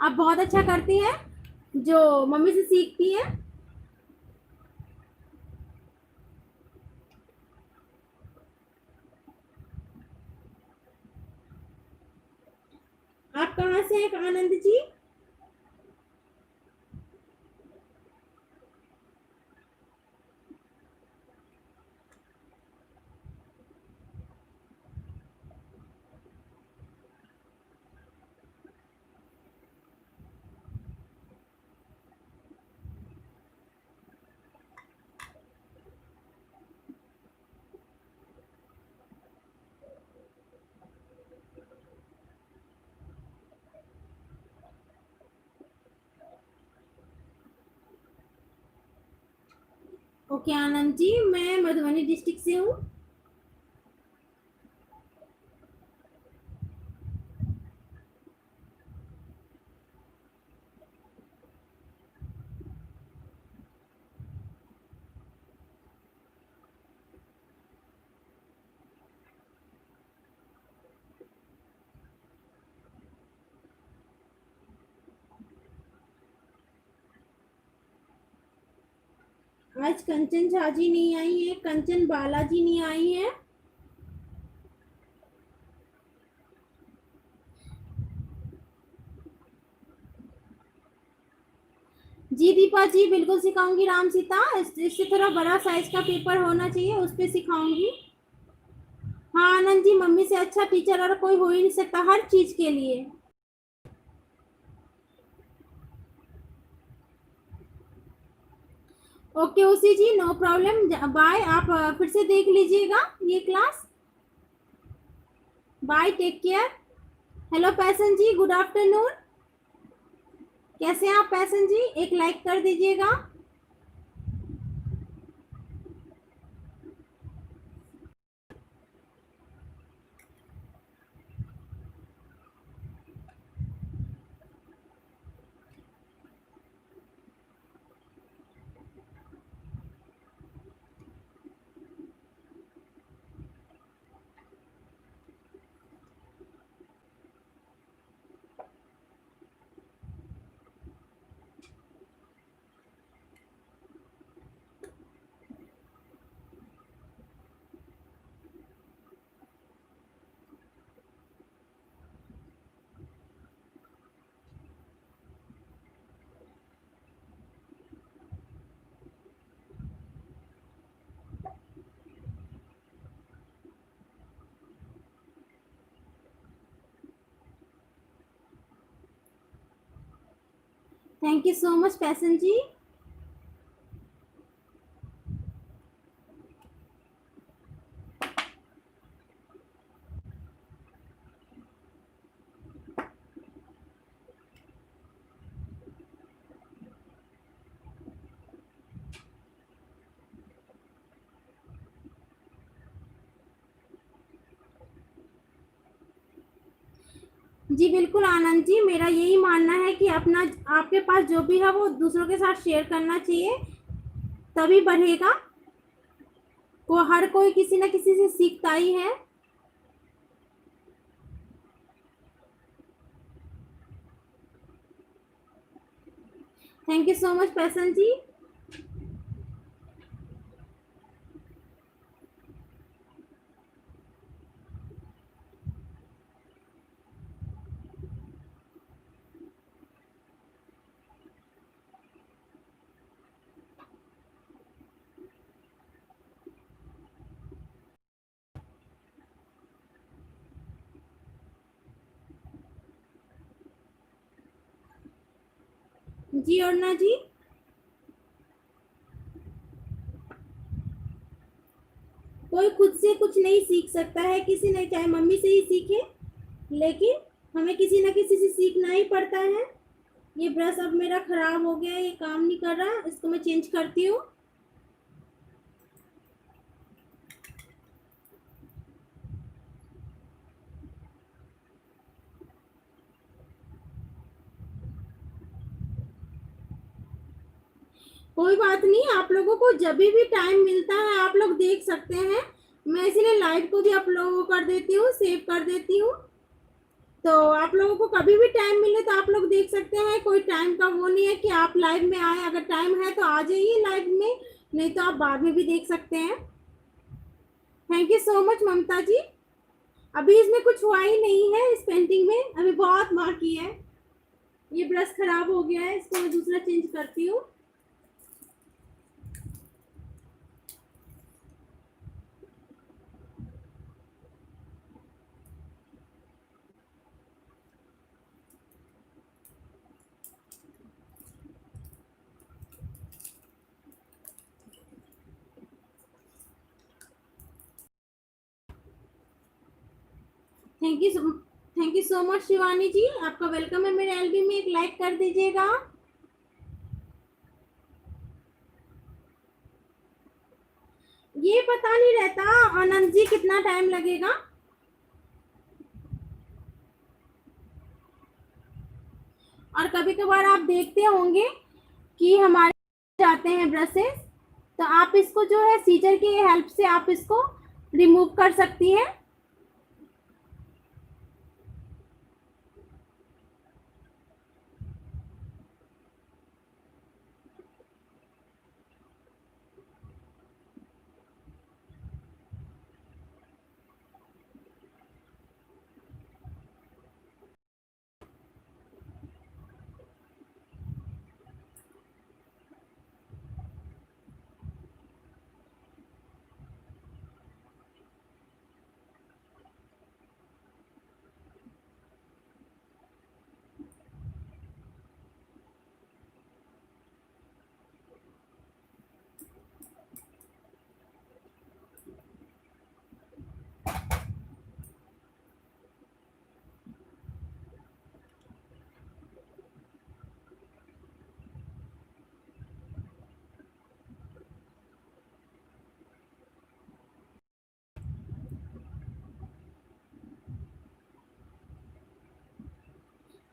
आप बहुत अच्छा करती हैं जो मम्मी से सीखती है। आप कहाँ से हैं आनंद जी? ओके आनंद जी, मैं मधुबनी डिस्ट्रिक्ट से हूँ। आज कंचन झा जी नहीं आई है, कंचन बालाजी नहीं आई है। जी दीपा जी, बिल्कुल सिखाऊंगी। राम सीता, इससे थोड़ा बड़ा साइज का पेपर होना चाहिए, उस पर सिखाऊंगी। हाँ आनंद जी, मम्मी से अच्छा टीचर और कोई हो ही नहीं सकता हर चीज के लिए। ओके उसी जी, नो प्रॉब्लम, बाय। आप फिर से देख लीजिएगा ये class. Bye, take care. Hello Paisan ji, good afternoon. कैसे हैं आप पैसन जी? एक लाइक कर दीजिएगा। Thank you so much Paisan ji. जी बिल्कुल आनंद जी, मेरा यही मानना है कि अपना, आपके पास जो भी है वो दूसरों के साथ शेयर करना चाहिए, तभी बढ़ेगा। को हर कोई किसी ना किसी से सीखता ही है। Thank you so much Paisan ji. जी अर्णा जी, कोई खुद से कुछ नहीं सीख सकता है, किसी ने चाहे मम्मी से ही सीखे, लेकिन हमें किसी ना किसी से सीखना ही पड़ता है। ये ब्रश अब मेरा खराब हो गया, ये काम नहीं कर रहा, इसको मैं चेंज करती हूँ। कोई बात नहीं, आप लोगों को जब भी टाइम मिलता है आप लोग देख सकते हैं। मैं इसलिए लाइव को भी अपलोड कर देती हूँ, सेव कर देती हूँ, तो आप लोगों को कभी भी टाइम मिले तो आप लोग देख सकते हैं। कोई टाइम का वो नहीं है कि आप लाइव में आए, अगर टाइम है तो आ जाइए लाइव में, नहीं तो आप बाद में भी देख सकते हैं। थैंक यू सो मच ममता जी। अभी इसमें कुछ हुआ ही नहीं है, इस पेंटिंग में अभी बहुत बाकी है। ये ब्रश खराब हो गया है, इसको मैं दूसरा चेंज करती हूँ। Thank you so much Shivani ji, आपका वेलकम है मेरे एलबी में। एक लाइक कर दीजिएगा। ये पता नहीं रहता आनंद जी कितना टाइम लगेगा, और कभी कभार आप देखते होंगे कि हमारे जाते हैं ब्रशेस, तो आप इसको जो है सीजर की हेल्प से आप इसको रिमूव कर सकती हैं।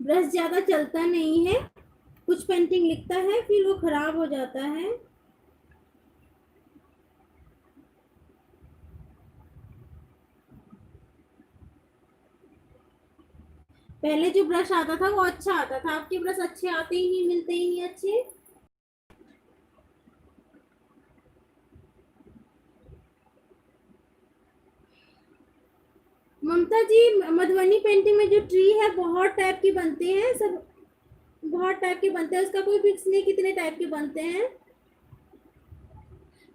ब्रश ज़्यादा चलता नहीं है, कुछ पेंटिंग लिखता है फिर वो खराब हो जाता है। पहले जो ब्रश आता था वो अच्छा आता था, आपके ब्रश अच्छे आते ही नहीं, मिलते ही नहीं अच्छे। ममता जी, मधुबनी पेंटिंग में जो ट्री है बहुत टाइप के बनते हैं, सब बहुत टाइप के बनते हैं, उसका कोई फिक्स नहीं कितने टाइप के बनते हैं।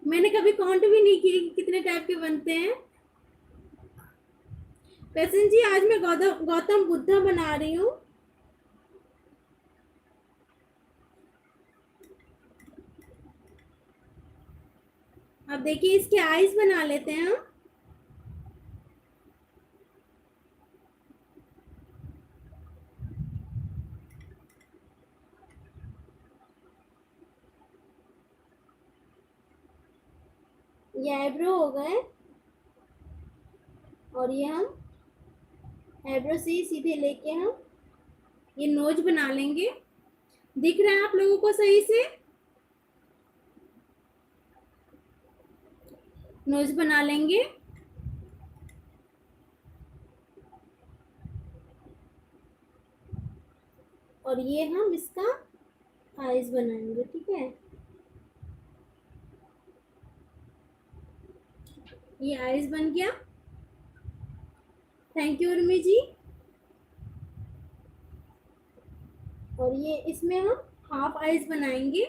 मैंने कभी काउंट भी नहीं किए कि कितने टाइप के बनते हैं। पैसन जी, आज मैं गौतम गौतम बुद्धा बना रही हूँ। अब देखिए इसके आईज बना लेते हैं हम। ये आईब्रो हो गए, और ये हम आईब्रो से ही सीधे लेके हम ये नोज बना लेंगे। दिख रहा है आप लोगों को सही से? नोज बना लेंगे, और ये हम इसका आईज बनाएंगे, ठीक है। ये आईज बन गया। थैंक यू उर्मी जी। और ये इसमें हम हाफ आईज बनाएंगे।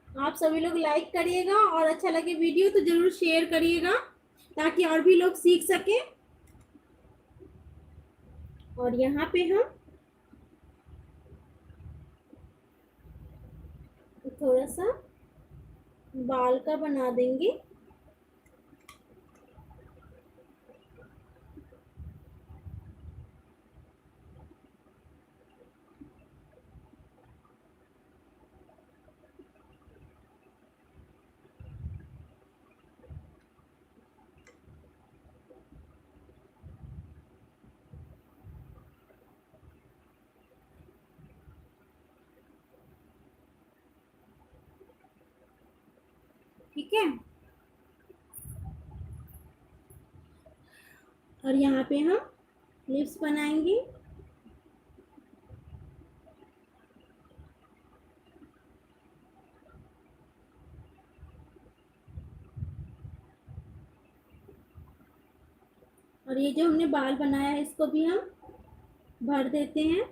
आप सभी लोग लाइक करिएगा, और अच्छा लगे वीडियो तो जरूर शेयर करिएगा ताकि और भी लोग सीख सके। और यहाँ पे हम थोड़ा सा बाल का बना देंगे। ठीक है, और यहाँ पे हम लिप्स बनाएंगे। और ये जो हमने बाल बनाया है इसको भी हम भर देते हैं।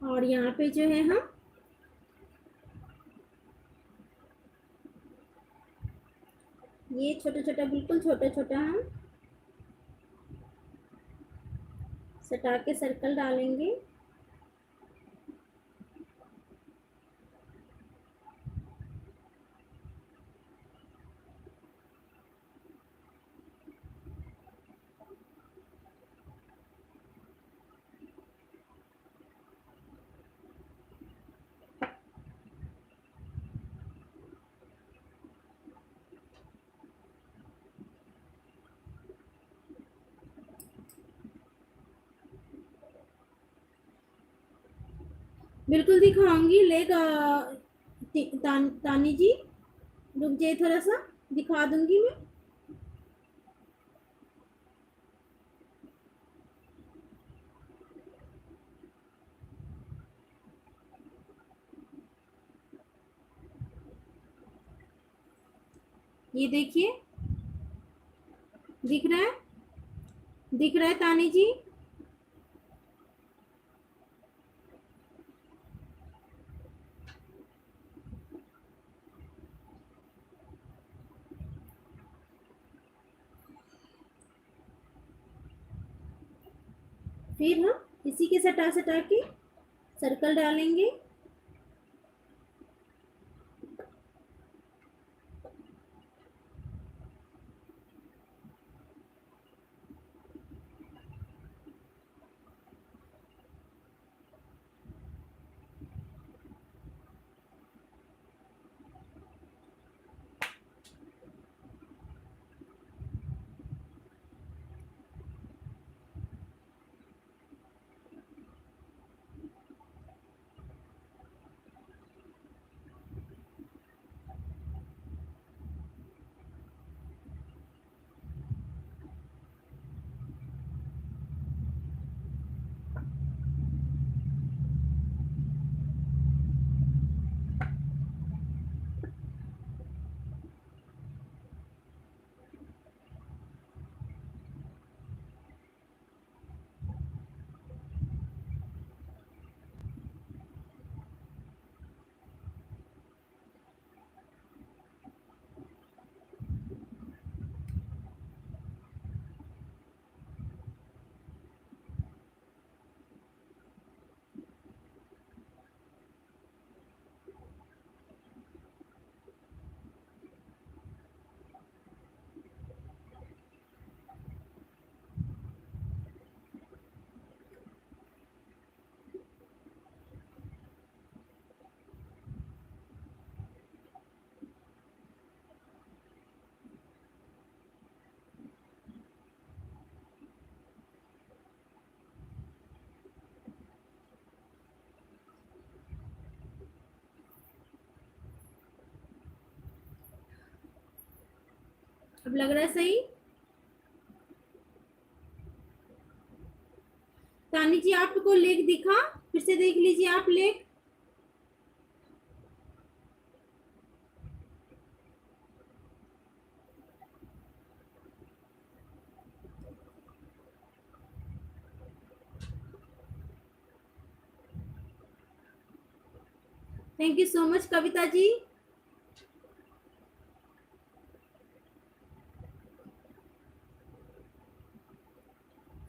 और यहाँ पे जो है हम ये छोटा छोटा, बिल्कुल छोटा छोटा हम सटा के सर्कल डालेंगे। बिल्कुल दिखाऊंगी लेग। तानी जी रुक जाइए, थोड़ा सा दिखा दूंगी मैं। ये देखिए, दिख रहा है, दिख रहा है तानी जी। फिर हम इसी के सटा सटा के सर्कल डालेंगे। अब लग रहा है सही। तानी जी आपको लेग दिखा? फिर से देख लीजिए आप leg. Thank you so much Kavita ji.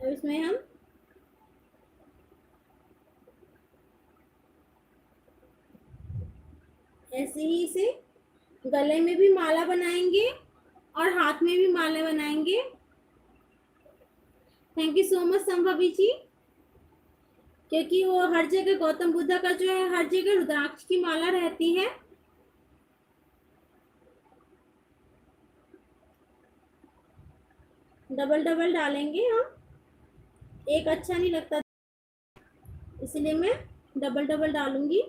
अब इसमें हम ऐसे ही इसे गले में भी माला बनाएंगे और हाथ में भी माला बनाएंगे। Thank you so much Sambhavi ji. क्योंकि वो हर जगह गौतम बुद्ध का जो है, हर जगह रुद्राक्ष की माला रहती है। डबल डबल डालेंगे हम, एक अच्छा नहीं लगता, इसलिए मैं डबल डबल डालूंगी।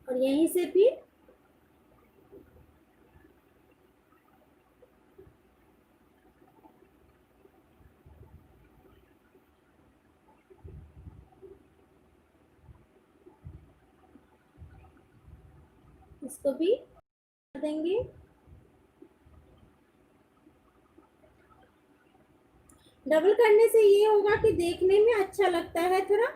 और यहीं से फिर इसको भी देंगे। डबल करने से ये होगा कि देखने में अच्छा लगता है थोड़ा।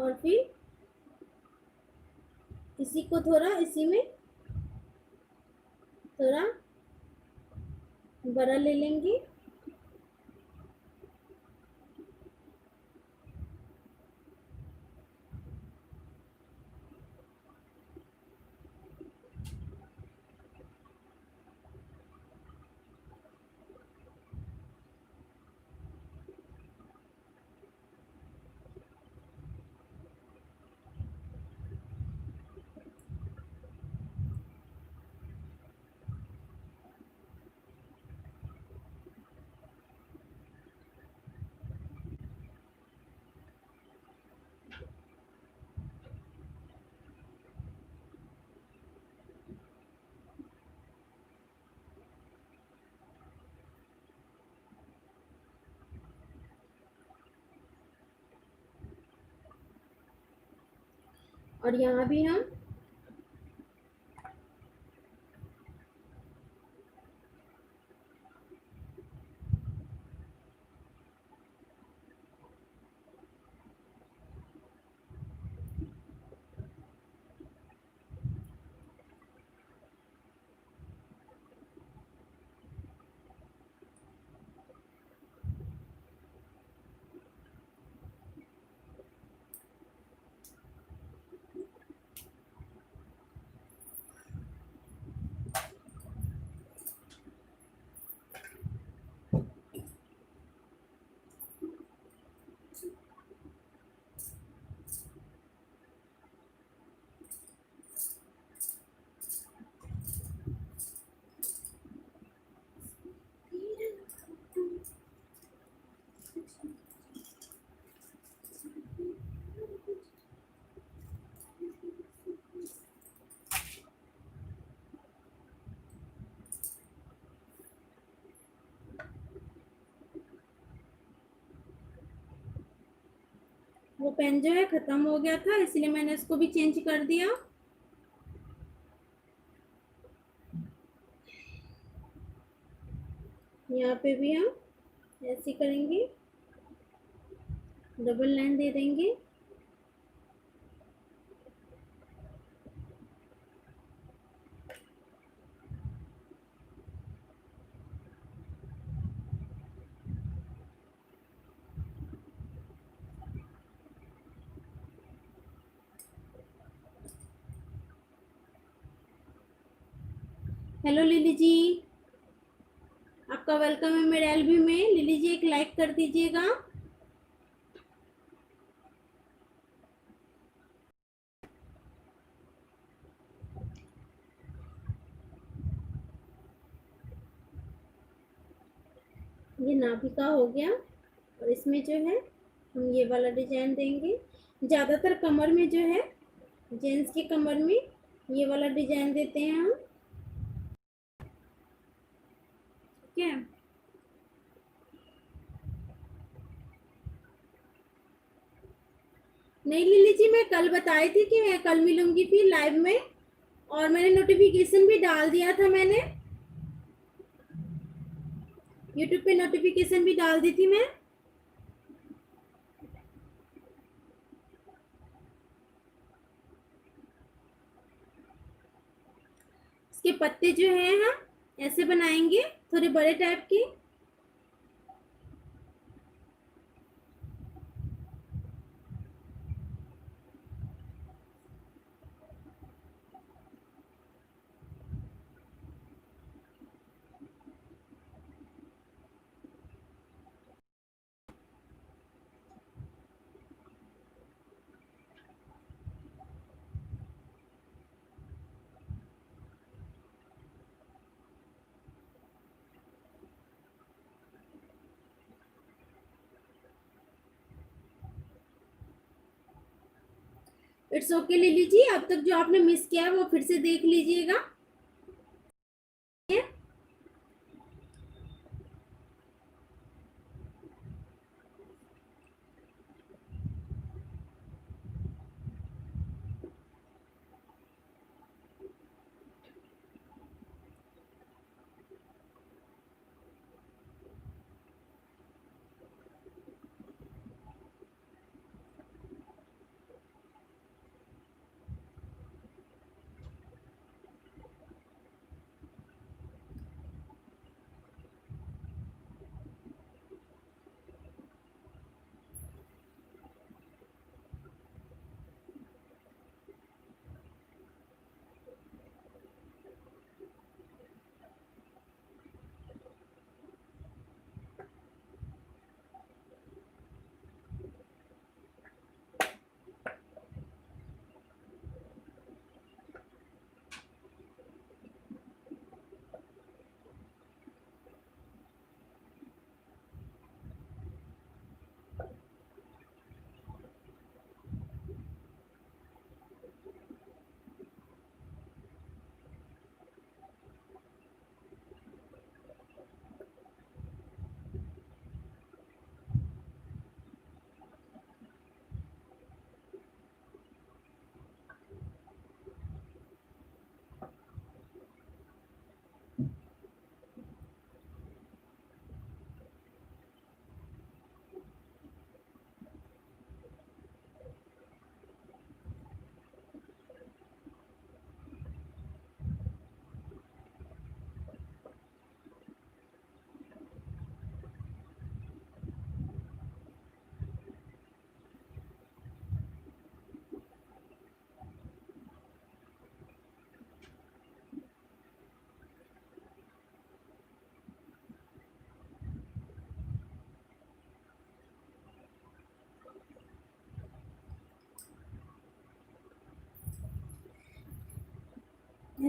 और फिर इसी को थोड़ा इसी में थोड़ा बड़ा ले लेंगे। और यहाँ भी हम वो पेन जो है खत्म हो गया था, इसलिए मैंने इसको भी चेंज कर दिया। यहाँ पे भी हम ऐसे करेंगे, डबल लाइन दे देंगे। हेलो लिली जी, आपका वेलकम है मेरे एलबी में। लिली जी एक लाइक कर दीजिएगा। ये नाभिका हो गया, और इसमें जो है हम ये वाला डिजाइन देंगे। ज्यादातर कमर में जो है, जेंट्स की कमर में ये वाला डिजाइन देते हैं हम। ठीक है, नहीं लिली जी, मैं कल बताई थी कि मैं कल मिलूंगी थी लाइव में, और मैंने नोटिफिकेशन भी डाल दिया था। मैंने यूट्यूब पे नोटिफिकेशन भी डाल दी थी मैं। इसके पत्ते जो हैं हम ऐसे बनाएंगे, थोड़े बड़े टाइप के। इट्स ओके लिली जी, अब तक जो आपने मिस किया है वो फिर से देख लीजिएगा।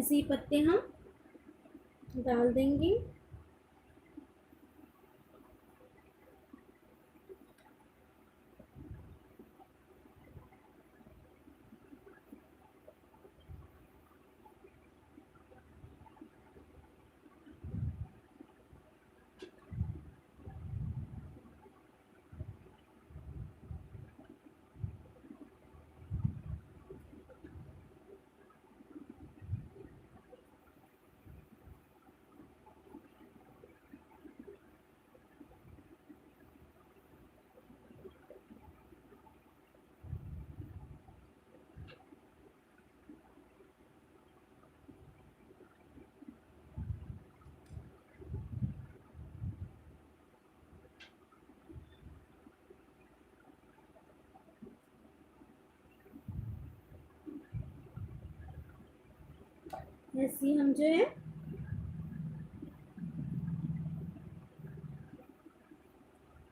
ऐसे ही पत्ते हम डाल देंगे। ऐसे ही हम जो है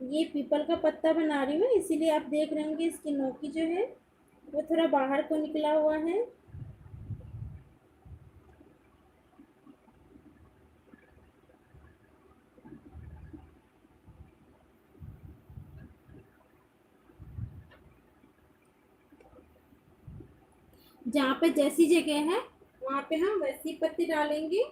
ये पीपल का पत्ता बना रही हूँ, इसीलिए आप देख रहे होंगे इसकी नोकी जो है वो थोड़ा बाहर को निकला हुआ है। जहाँ पे जैसी जगह है वहां पे हम वैसी पत्ती डालेंगे।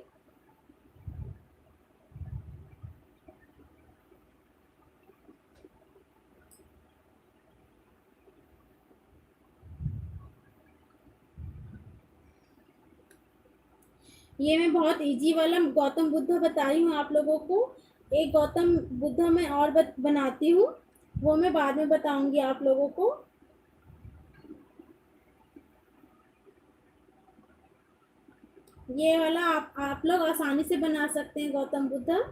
ये मैं बहुत इजी वाला गौतम बुद्ध बता रही हूँ आप लोगों को। एक गौतम बुद्ध मैं और बनाती हूँ, वो मैं बाद में बताऊंगी आप लोगों को। ये वाला आप लोग आसानी से बना सकते हैं Gautam Buddha.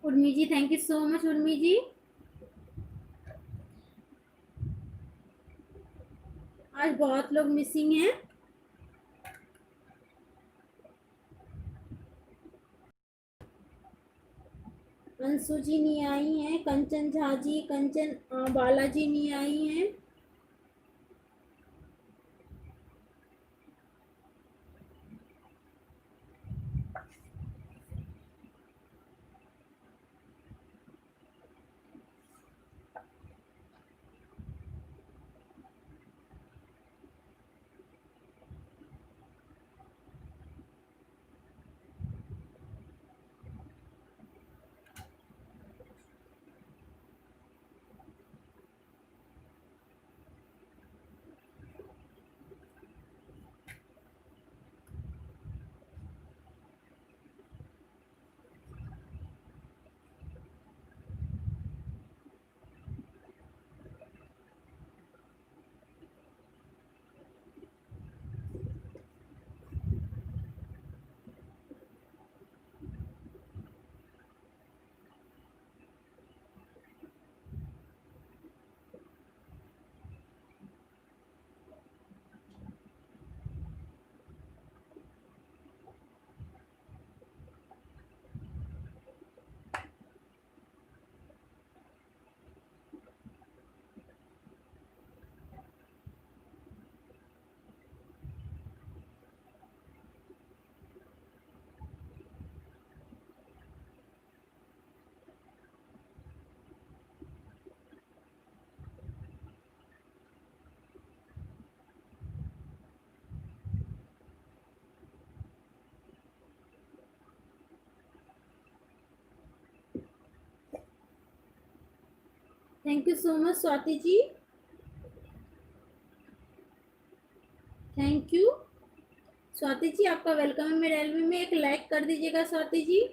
Urmi ji, thank you so much Urmi ji. आज बहुत लोग मिसिंग हैं। अंशु जी नहीं आई हैं, कंचन झा जी, कंचन बालाजी नहीं आई हैं। Thank you so much Swati ji, thank you. Swati ji आपका वेलकम है मेरे एल्बम में, एक लाइक कर दीजिएगा स्वाति जी।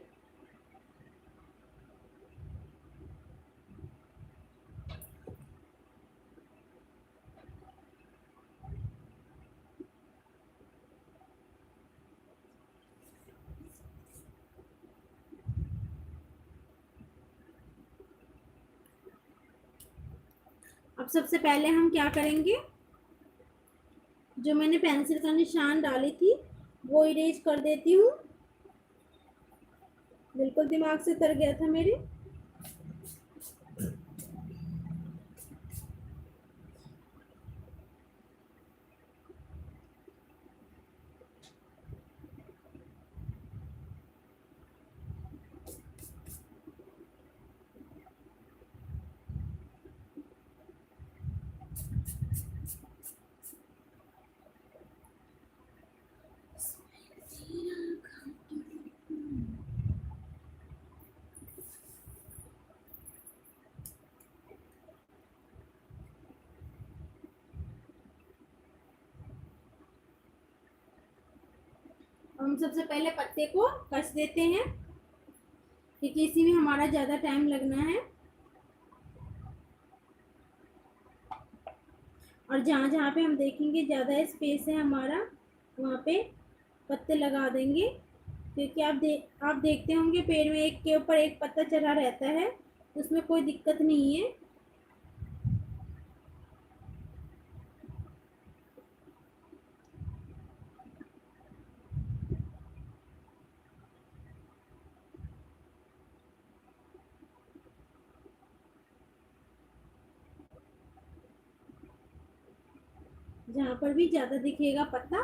अब सबसे पहले हम क्या करेंगे, जो मैंने पेंसिल का निशान डाली थी वो इरेज कर देती हूँ। बिल्कुल दिमाग से उतर गया था मेरे। हम सबसे पहले पत्ते को कस देते हैं क्योंकि इसी में हमारा ज़्यादा टाइम लगना है। और जहाँ जहाँ पे हम देखेंगे ज़्यादा स्पेस है हमारा, वहाँ पे पत्ते लगा देंगे। क्योंकि आप देखते होंगे पेड़ में एक के ऊपर एक पत्ता चढ़ा रहता है, उसमें कोई दिक्कत नहीं है। जहाँ पर भी ज़्यादा दिखेगा पत्ता,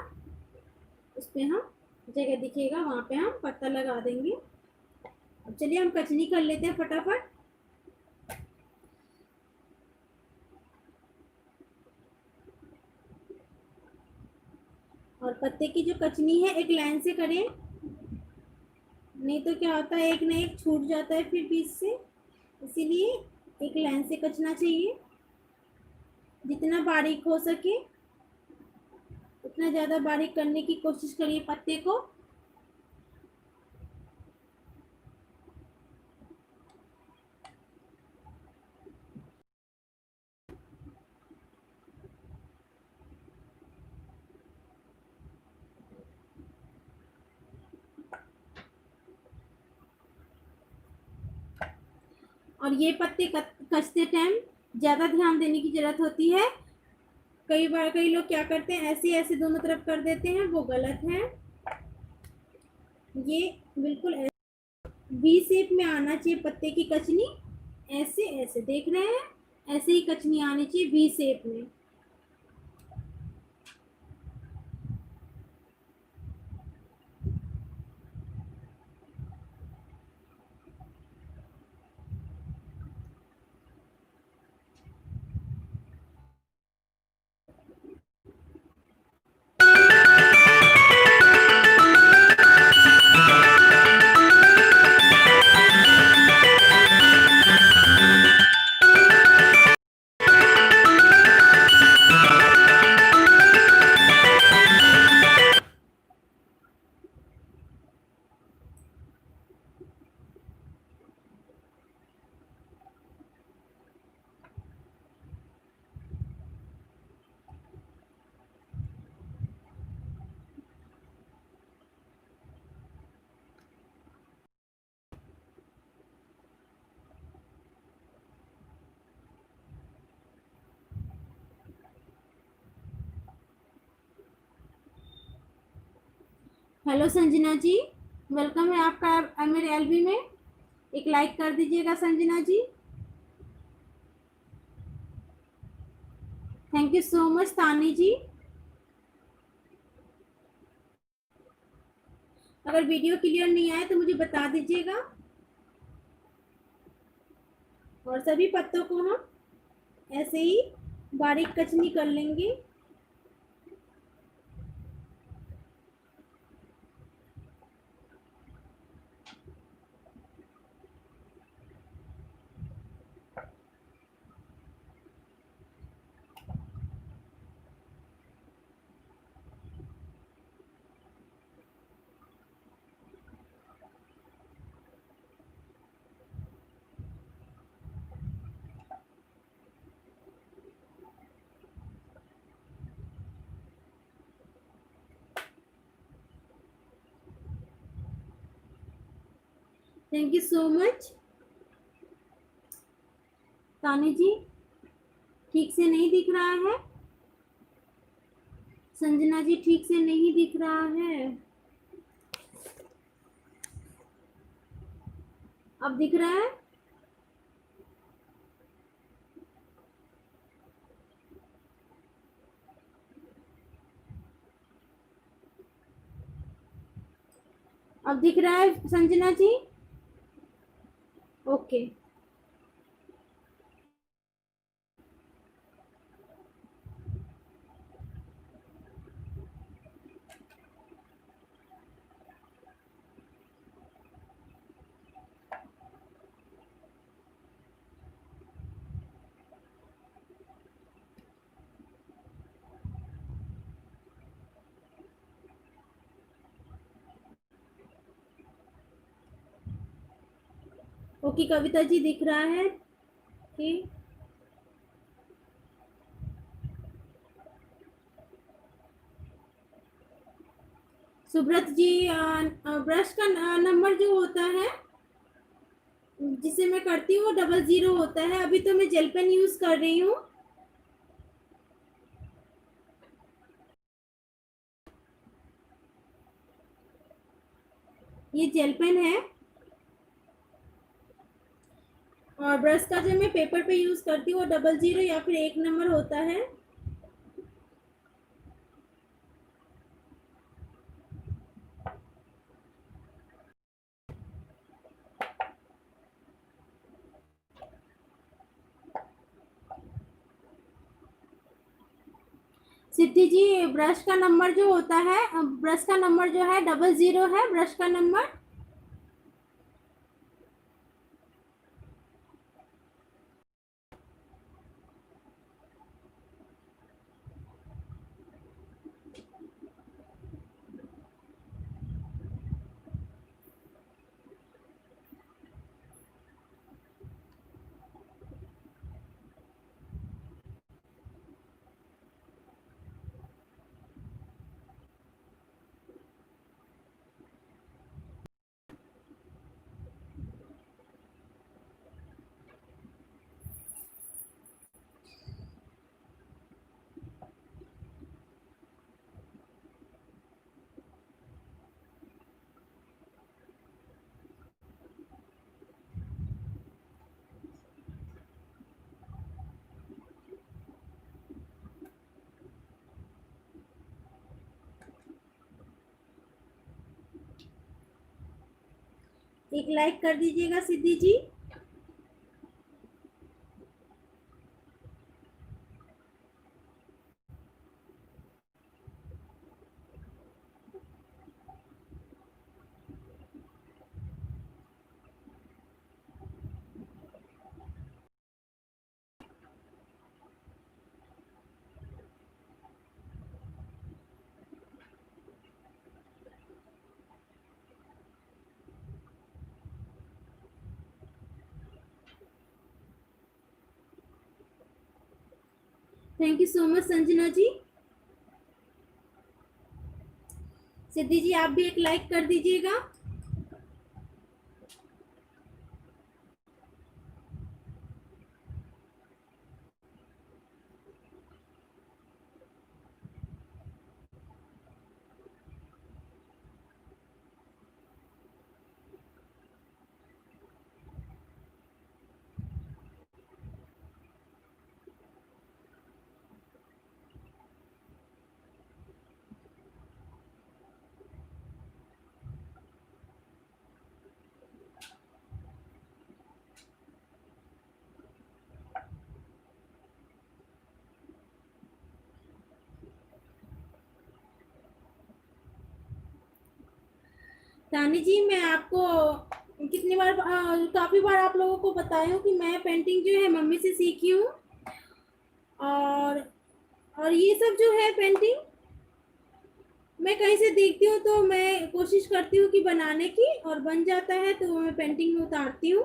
उस पे हम जगह दिखेगा वहाँ पे हम पत्ता लगा देंगे। अब चलिए हम कचनी कर लेते हैं फटाफट। और पत्ते की जो कचनी है एक लाइन से करें, नहीं तो क्या होता है एक ना एक छूट जाता है फिर बीच से, इसीलिए एक लाइन से कचना चाहिए। जितना बारीक हो सके उतना ज़्यादा बारीक करने की कोशिश करिए पत्ते को। और ये पत्ते कसते टाइम ज़्यादा ध्यान देने की ज़रूरत होती है। कई बार कई लोग क्या करते हैं, ऐसे ऐसे दोनों तरफ कर देते हैं, वो गलत है। ये बिल्कुल वी शेप में आना चाहिए पत्ते की कचनी, ऐसे ऐसे देख रहे हैं, ऐसे ही कचनी आनी चाहिए वी शेप में। हेलो संजना जी, वेलकम है आपका मेरे एलबी में। एक लाइक कर दीजिएगा Sanjana ji. Thank you so much तानी जी। अगर वीडियो क्लियर नहीं आए तो मुझे बता दीजिएगा। और सभी पत्तों को हम ऐसे ही बारीक कचनी कर लेंगे। थैंक यू सो मच तानी जी। ठीक से नहीं दिख रहा है संजना जी, ठीक से नहीं दिख रहा है। अब दिख रहा है? अब दिख रहा है संजना जी? ओके। ओके कविता जी, दिख रहा है कि सुब्रत जी, ब्रश का नंबर जो होता है जिसे मैं करती हूँ वो 00 होता है। अभी तो मैं जेल पेन यूज कर रही हूँ। ये जेल पेन है और ब्रश का जो मैं पेपर पे यूज करती हूँ वो 00 या फिर 1 नंबर होता है। सिद्धि जी, ब्रश का नंबर जो होता है, ब्रश का नंबर जो है 00 है ब्रश का नंबर। एक लाइक कर दीजिएगा Siddhi ji. Thank you so much Sanjana ji. Siddhi ji आप भी एक लाइक कर दीजिएगा। तानी जी मैं आपको कितनी बार काफी बार आप लोगों को बताया हूँ कि मैं पेंटिंग जो है मम्मी से सीखी हूँ। और ये सब जो है पेंटिंग मैं कहीं से देखती हूँ तो मैं कोशिश करती हूँ कि बनाने की, और बन जाता है तो मैं पेंटिंग में उतारती हूँ।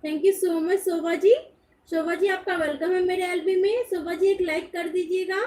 Thank you so much Shobha ji. Shobha ji आपका वेलकम है मेरे एल्बम में। शोभा जी एक लाइक कर दीजिएगा।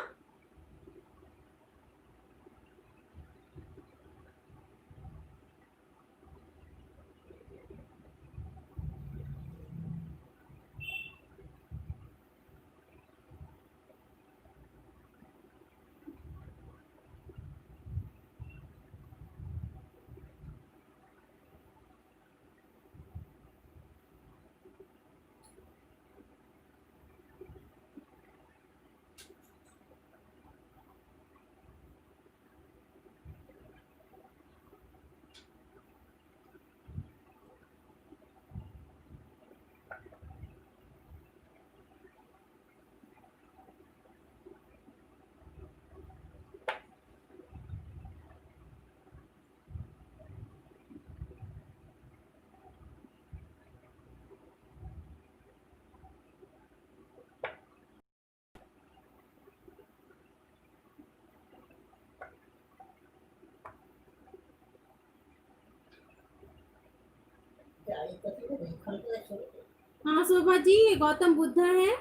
हाँ शोभा जी ये गौतम बुद्ध है।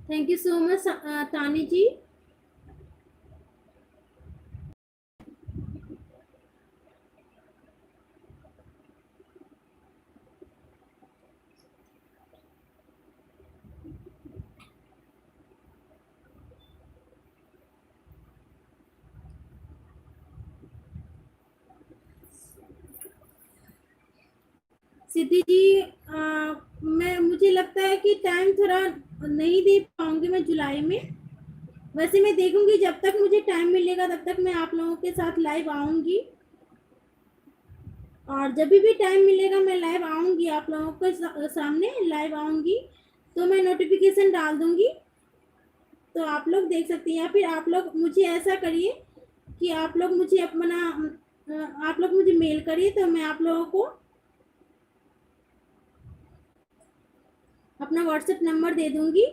थैंक यू सो मच तानी जी। सिद्धि जी मैं मुझे लगता है कि टाइम थोड़ा नहीं दे पाऊंगी मैं जुलाई में। वैसे मैं देखूंगी जब तक मुझे टाइम मिलेगा तब तक मैं आप लोगों के साथ लाइव आऊंगी, और जब भी टाइम मिलेगा मैं लाइव आऊंगी आप लोगों के सामने लाइव आऊंगी, तो मैं नोटिफिकेशन डाल दूंगी तो आप लोग देख सकते हैं। या फिर आप लोग मुझे ऐसा करिए कि आप लोग मुझे अपना आप लोग मुझे मेल करिए तो मैं आप लोगों को अपना व्हाट्सएप नंबर दे दूंगी,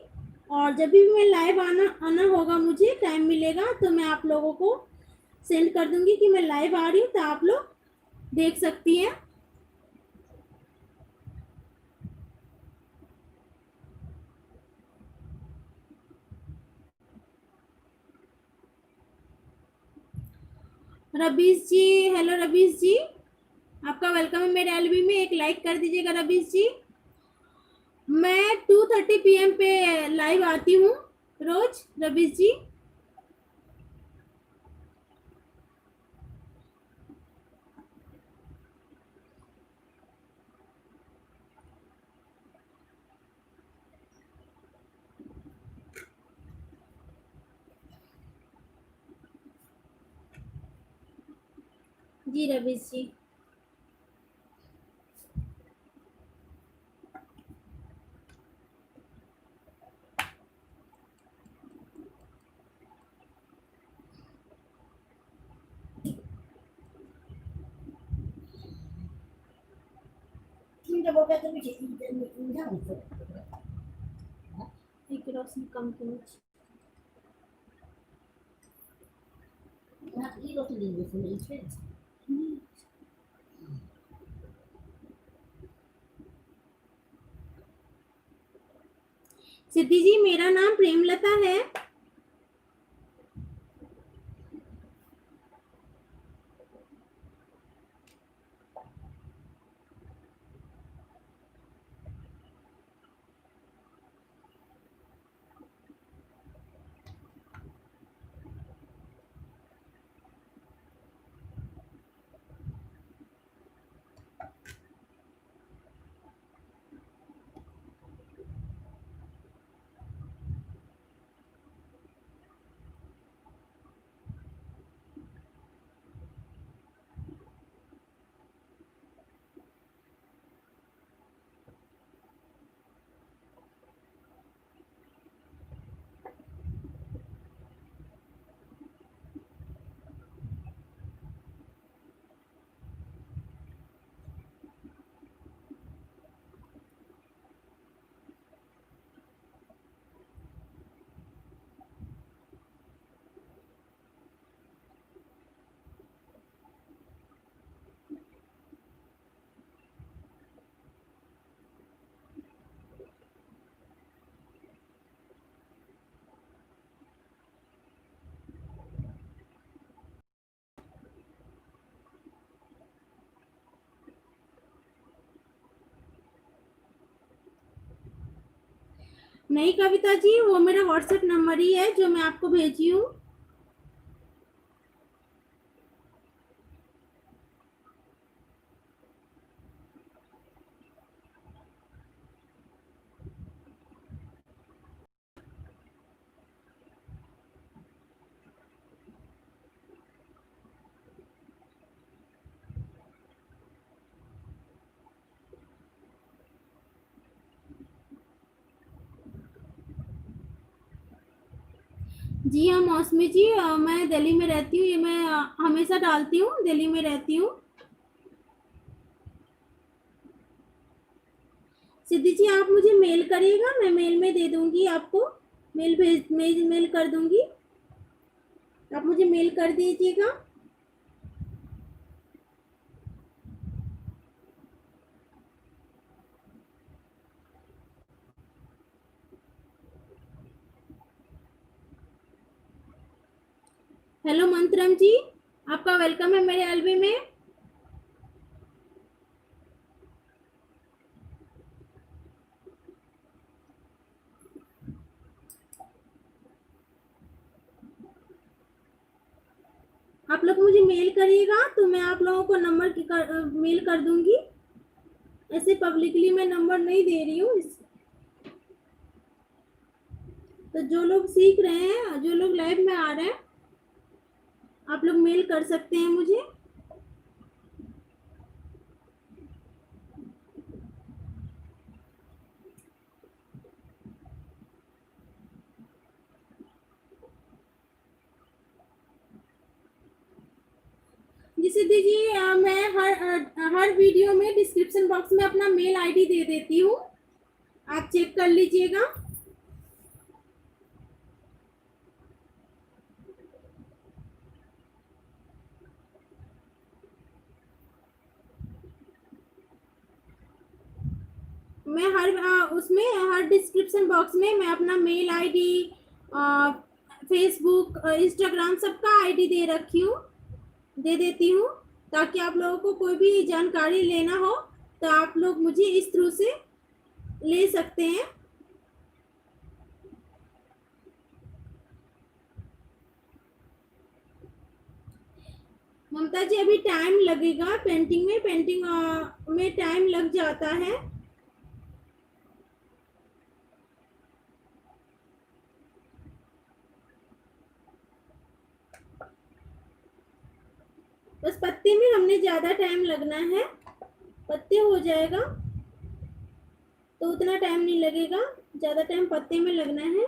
और जब भी मैं लाइव आना आना होगा, मुझे टाइम मिलेगा तो मैं आप लोगों को सेंड कर दूंगी कि मैं लाइव आ रही हूँ, तो आप लोग देख सकती हैं। रबीश जी, हेलो रबीश जी, आपका वेलकम है मेरे एलबी में। एक लाइक कर दीजिएगा रबीश जी। मैं 2:30 PM पे लाइव आती हूँ रोज रबीश जी। जी रबीश जी। Tinta boca tu bici indah itu. एक रोशनी कम करो। Nah, ini tu dia tu itu. सिद्धि जी, मेरा नाम प्रेमलता है। नहीं कविता जी, वो मेरा व्हाट्सएप नंबर ही है जो मैं आपको भेजी हूँ। जी हाँ मौसमी जी, मैं दिल्ली में रहती हूँ। ये मैं हमेशा डालती हूँ, दिल्ली में रहती हूँ। सिद्धि जी, आप मुझे मेल करिएगा, मैं मेल में दे दूंगी आपको। मेल कर दूंगी, आप मुझे मेल कर दीजिएगा। हेलो मंत्रम जी, आपका वेलकम है मेरे एलबी में। आप लोग मुझे मेल करिएगा तो मैं आप लोगों को नंबर मेल कर दूंगी। ऐसे पब्लिकली मैं नंबर नहीं दे रही हूँ। तो जो लोग सीख रहे हैं, जो लोग लाइव में आ रहे हैं, आप लोग मेल कर सकते हैं मुझे। जी सिद्धि जी, मैं हर वीडियो में डिस्क्रिप्शन बॉक्स में अपना मेल आईडी दे देती हूँ, आप चेक कर लीजिएगा। मैं उसमें हर डिस्क्रिप्शन बॉक्स में मैं अपना मेल आईडी, फेसबुक, इंस्टाग्राम सबका आईडी दे देती हूँ, ताकि आप लोगों को कोई भी जानकारी लेना हो तो आप लोग मुझे इस थ्रू से ले सकते हैं। ममता जी, अभी टाइम लगेगा पेंटिंग में टाइम लग जाता है। बस पत्ते में हमने ज्यादा टाइम लगना है, पत्ते हो जाएगा तो उतना टाइम नहीं लगेगा, ज्यादा टाइम पत्ते में लगना है।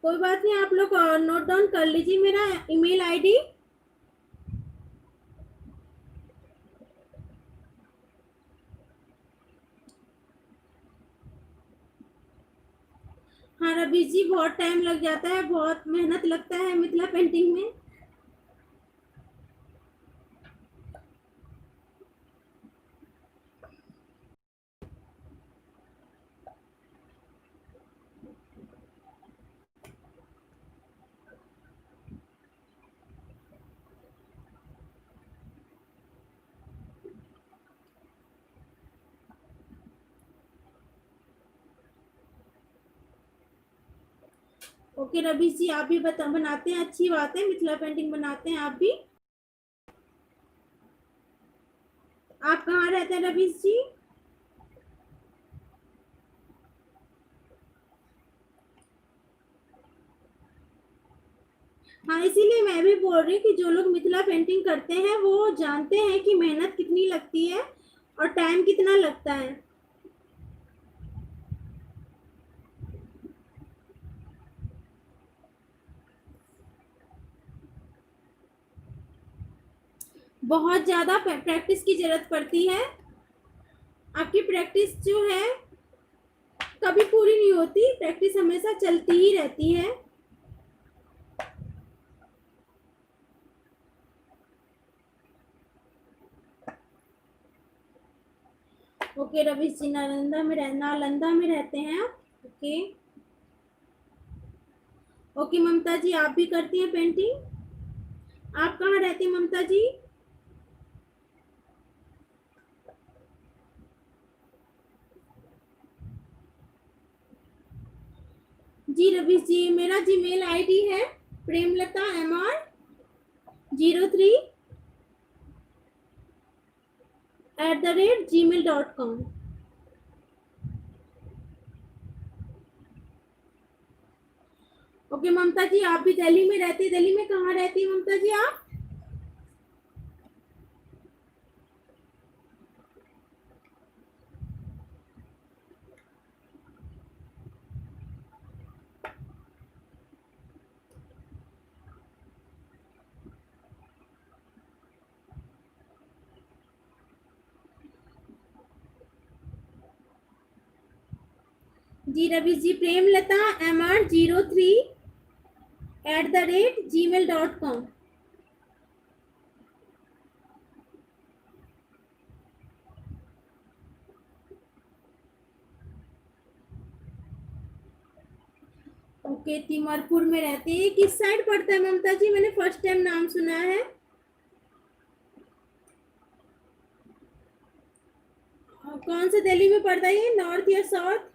कोई बात नहीं, आप लोग नोट डाउन कर लीजिए मेरा ईमेल आईडी। हाँ रवि जी, बहुत टाइम लग जाता है, बहुत मेहनत लगता है मिथिला पेंटिंग में। ओके रवि जी, आप भी बनाते हैं, अच्छी बात है, मिथिला पेंटिंग बनाते हैं आप भी। आप कहाँ रहते हैं रवि जी? हाँ, इसीलिए मैं भी बोल रही हूँ कि जो लोग मिथिला पेंटिंग करते हैं वो जानते हैं कि मेहनत कितनी लगती है और टाइम कितना लगता है। बहुत ज्यादा प्रैक्टिस की जरूरत पड़ती है। आपकी प्रैक्टिस जो है कभी पूरी नहीं होती, प्रैक्टिस हमेशा चलती ही रहती है। ओके रवि जी, नालंदा में रहते हैं आप? ओके। ओके ममता जी, आप भी करती हैं पेंटिंग? आप कहाँ रहती हैं ममता जी? जी रवि जी, मेरा जीमेल आईडी है premlata03@gmail.com। ओके ममता जी, आप भी दिल्ली में रहती है? दिल्ली में कहाँ रहती है ममता जी आप? जी Ravi ji, premlata mr03@gmail.com। Okay, तिमरपुर में रहती है, किस साइड पड़ता है ममता जी? मैंने फर्स्ट टाइम नाम सुना है। कौन सा दिल्ली में पड़ता है ये, नॉर्थ या साउथ?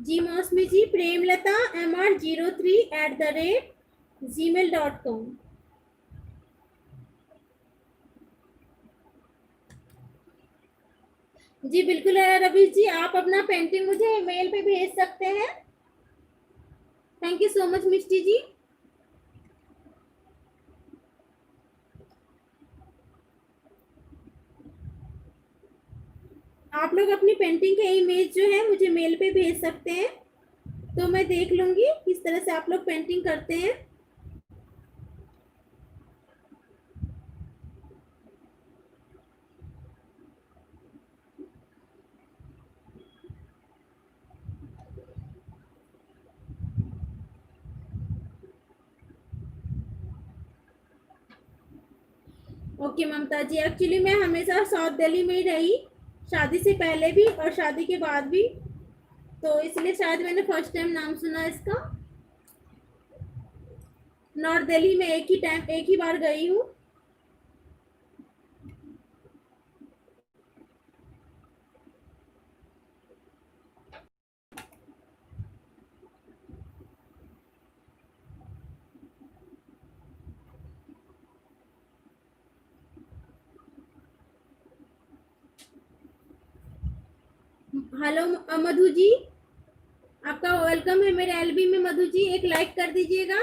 जी मौसमी जी, प्रेमलता MR03@gmail.com। जी बिल्कुल रवि जी, आप अपना पेंटिंग मुझे मेल पे भेज सकते हैं। थैंक यू सो मच मिष्टी जी। आप लोग अपनी पेंटिंग के इमेज जो है मुझे मेल पे भेज सकते हैं, तो मैं देख लूंगी किस तरह से आप लोग पेंटिंग करते हैं। ओके ममता जी, एक्चुअली मैं हमेशा साउथ दिल्ली में ही रही, शादी से पहले भी और शादी के बाद भी, तो इसलिए शायद मैंने फर्स्ट टाइम नाम सुना इसका। नॉर्थ दिल्ली में एक ही बार गई हूँ। हेलो मधु जी, आपका वेलकम है मेरे एलबी में। मधु जी एक लाइक कर दीजिएगा।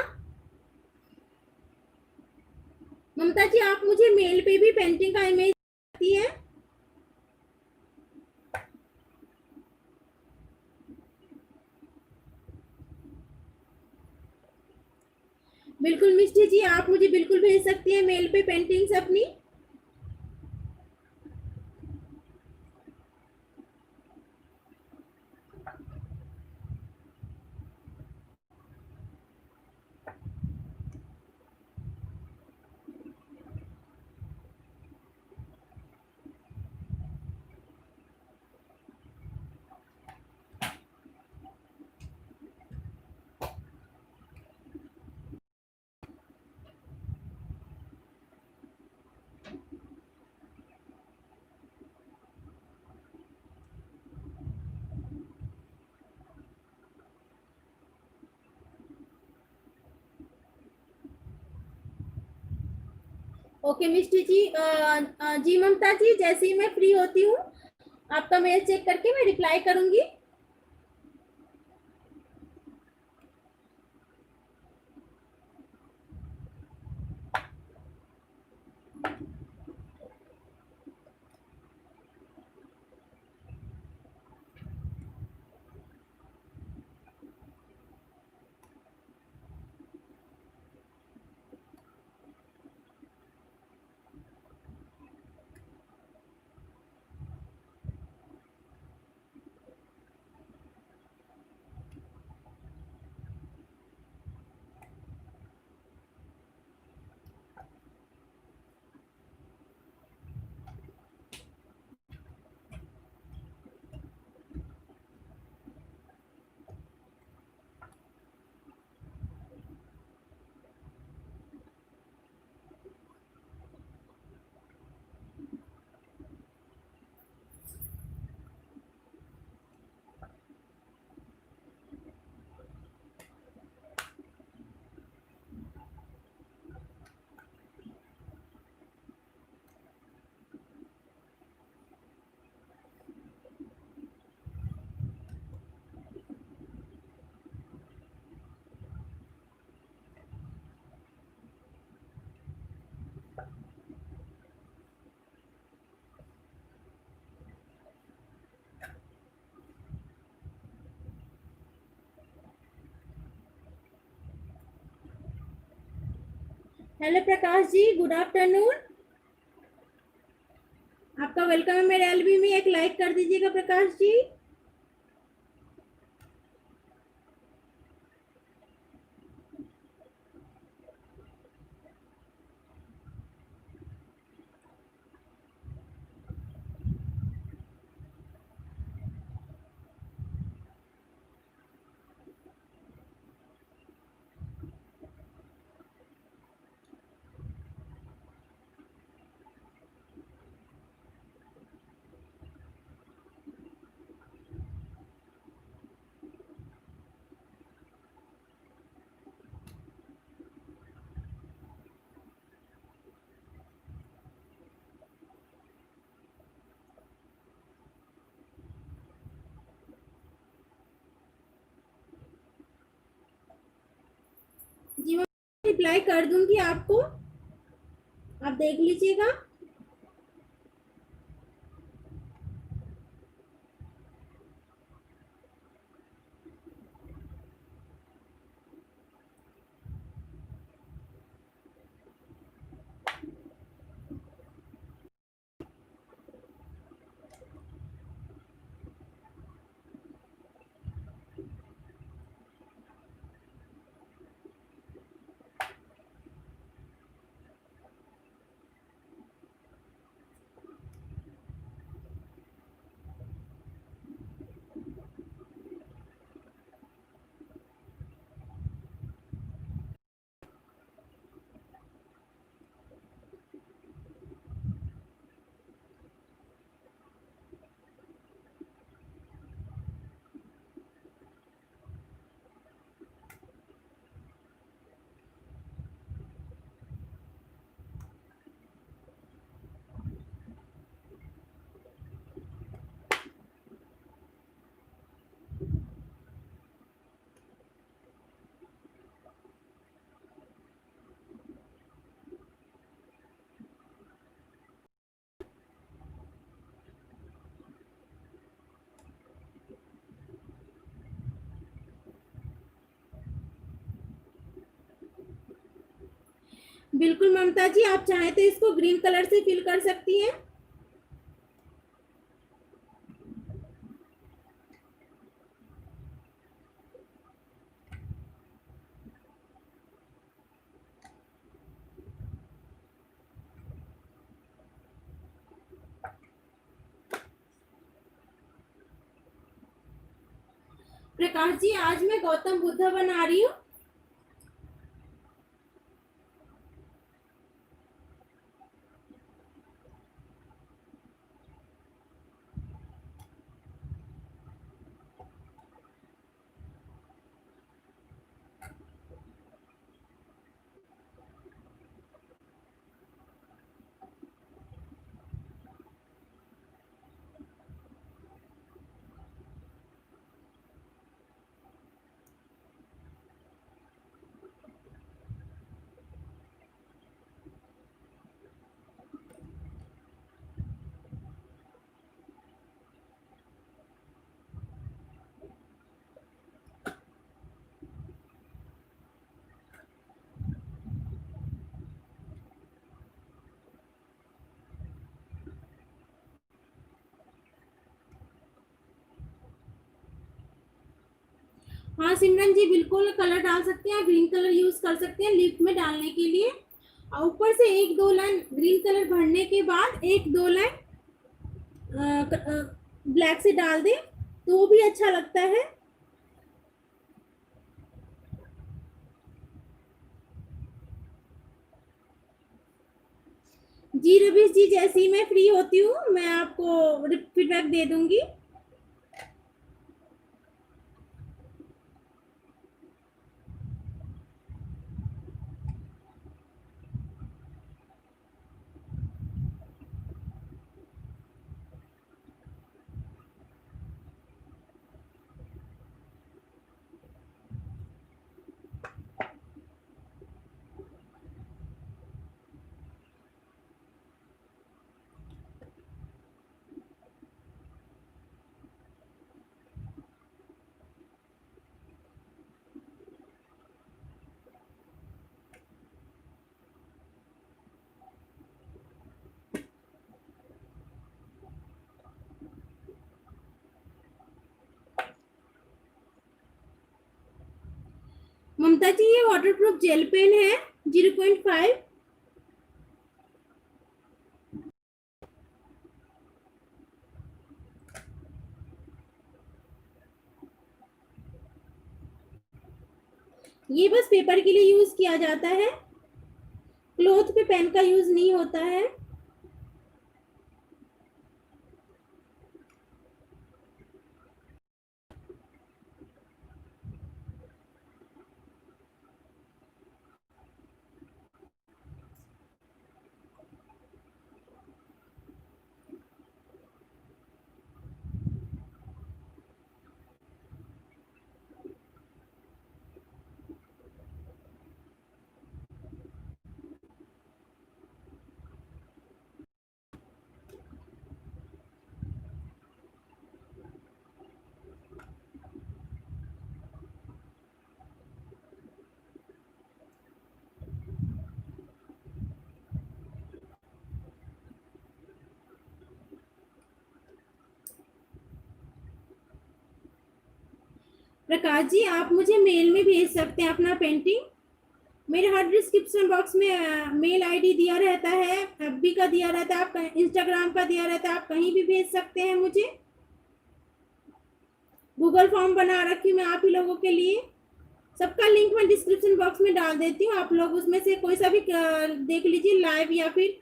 ममता जी, आप मुझे मेल पे भी पेंटिंग का इमेज आती है। बिल्कुल मिष्टी जी, आप मुझे बिल्कुल भेज सकती हैं मेल पे पेंटिंग्स अपनी। ओके मिष्टी जी, जी ममता जी, जैसे ही मैं फ्री होती हूँ आपका मेल चेक करके मैं रिप्लाई करूंगी। Hello Prakash ji, good afternoon. आपका वेलकम है मेरे एलबी में, एक लाइक कर दीजिएगा प्रकाश जी। रिप्लाई कर दूंगी आपको, आप देख लीजिएगा। बिल्कुल ममता जी, आप चाहें तो इसको ग्रीन कलर से फिल कर सकती हैं। प्रकाश जी, आज मैं गौतम बुद्ध बना रही हूँ। हाँ सिमरन जी, बिल्कुल कलर डाल सकते हैं, ग्रीन कलर यूज कर सकते हैं लिप में डालने के लिए। और ऊपर से एक दो लाइन ग्रीन कलर भरने के बाद एक दो लाइन ब्लैक से डाल दें तो वो भी अच्छा लगता है। जी रवीश जी, जैसे ही मैं फ्री होती हूँ मैं आपको फीडबैक दे दूंगी। ममता जी, ये वाटरप्रूफ जेल पेन है 0.5। ये बस पेपर के लिए यूज किया जाता है, क्लॉथ पे पेन का यूज नहीं होता है। प्रकाश जी, आप मुझे मेल में भेज सकते हैं अपना पेंटिंग। मेरे हर डिस्क्रिप्शन बॉक्स में मेल आईडी दिया रहता है, एफबी का दिया रहता है, आप इंस्टाग्राम का दिया रहता है, आप कहीं भी भेज सकते हैं मुझे। गूगल फॉर्म बना रखी मैं आप ही लोगों के लिए, सबका लिंक मैं डिस्क्रिप्शन बॉक्स में डाल देती हूँ। आप लोग उसमें से कोई सा भी देख लीजिए, लाइव या फिर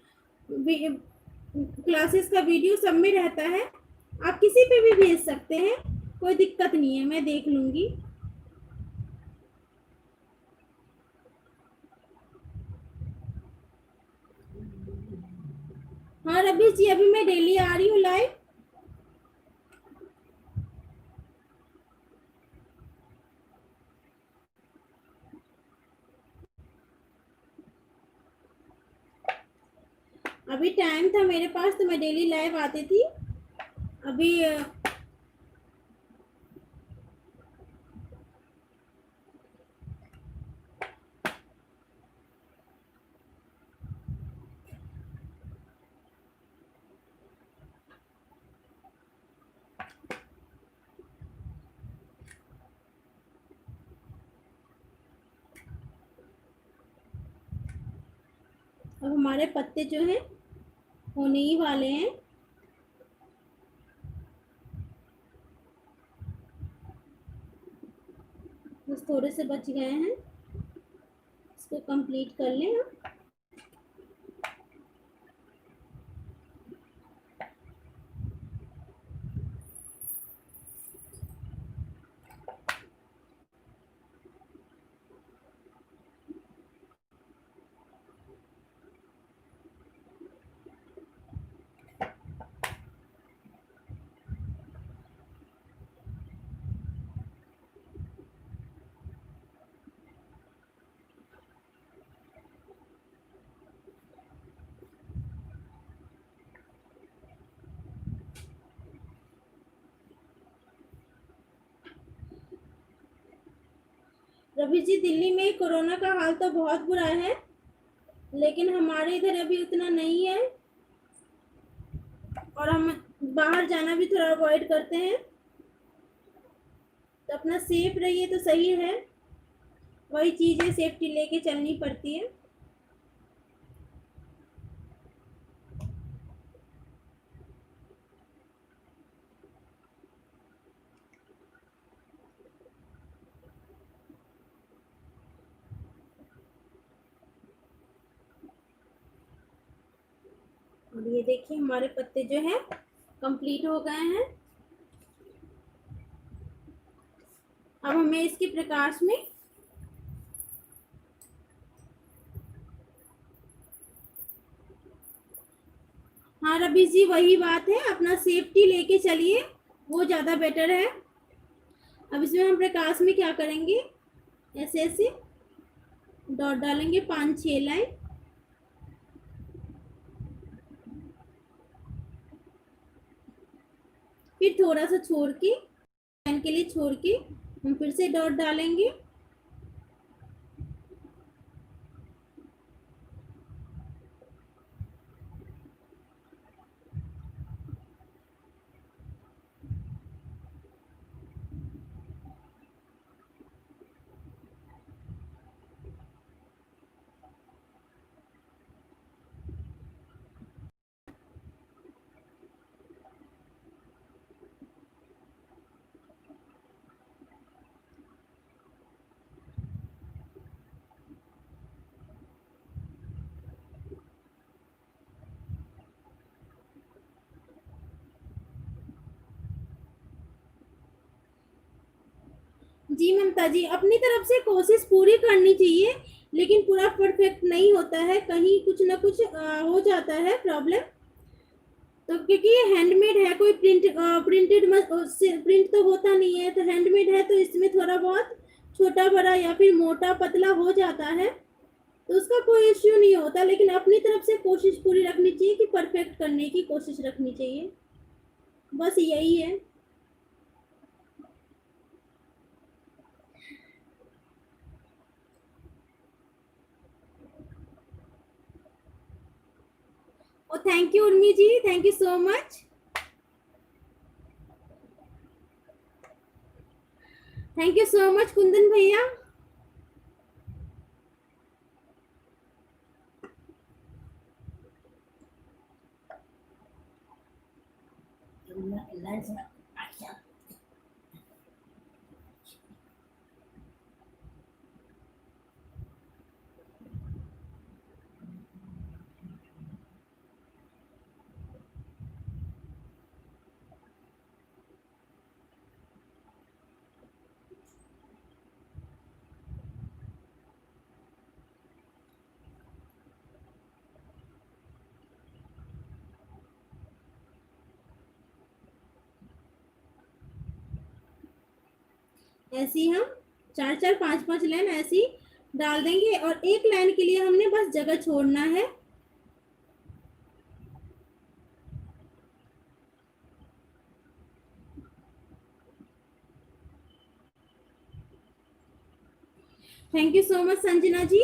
क्लासेस का वीडियो सब में रहता है, आप किसी पे भी भेज सकते हैं, कोई दिक्कत नहीं है, मैं देख लूंगी। हाँ रवि जी, अभी मैं डेली आ रही हूँ लाइव। अभी टाइम था मेरे पास तो मैं डेली लाइव आती थी। अभी अब हमारे पत्ते जो हैं होने ही वाले हैं। बस थोड़े से बच गए हैं, इसको कंप्लीट कर लें हम। रवि जी, दिल्ली में कोरोना का हाल तो बहुत बुरा है, लेकिन हमारे इधर अभी उतना नहीं है, और हम बाहर जाना भी थोड़ा अवॉइड करते हैं, तो अपना सेफ रहिए तो सही है। वही चीज़ है, सेफ्टी लेके चलनी पड़ती है। और ये देखिए हमारे पत्ते जो है कंप्लीट हो गए हैं। अब हमें इसके प्रकाश में हाँ रवि जी, वही बात है, अपना सेफ्टी लेके चलिए, वो ज़्यादा बेटर है। अब इसमें हम प्रकाश में क्या करेंगे, ऐसे ऐसे डॉट डालेंगे, 5-6 लाइन। फिर थोड़ा सा छोड़ के, लाइन के लिए छोड़ के हम फिर से डॉट डालेंगे। जी ममता जी, अपनी तरफ से कोशिश पूरी करनी चाहिए, लेकिन पूरा परफेक्ट नहीं होता है, कहीं कुछ ना कुछ हो जाता है प्रॉब्लम। तो क्योंकि ये हैंडमेड है, कोई प्रिंटेड प्रिंट तो होता नहीं है, तो हैंडमेड है, तो इसमें थोड़ा बहुत छोटा बड़ा या फिर मोटा पतला हो जाता है, तो उसका कोई इश्यू नहीं होता, लेकिन अपनी तरफ से कोशिश पूरी रखनी चाहिए कि परफेक्ट करने की कोशिश रखनी चाहिए, बस यही है। और thank you Urmi ji, thank you so much. Thank you so much Kundan भैया। लंच अच्छा ऐसे ही हम चार चार पांच पांच लाइन ऐसी डाल देंगे और एक लाइन के लिए हमने बस जगह छोड़ना है। Thank you so much Sanjana ji.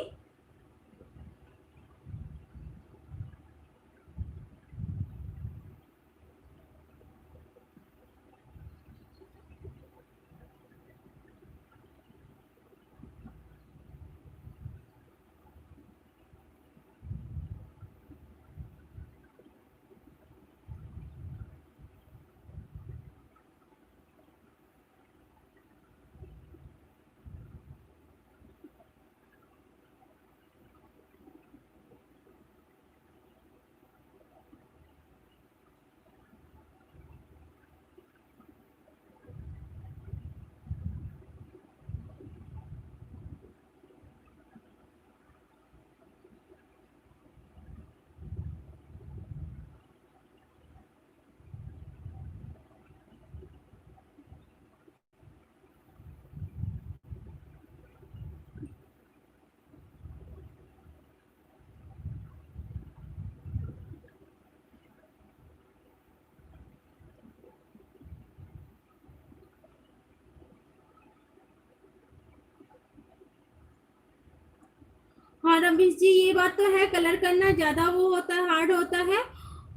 हाँ रमेश जी, ये बात तो है, कलर करना ज्यादा वो होता है, हार्ड होता है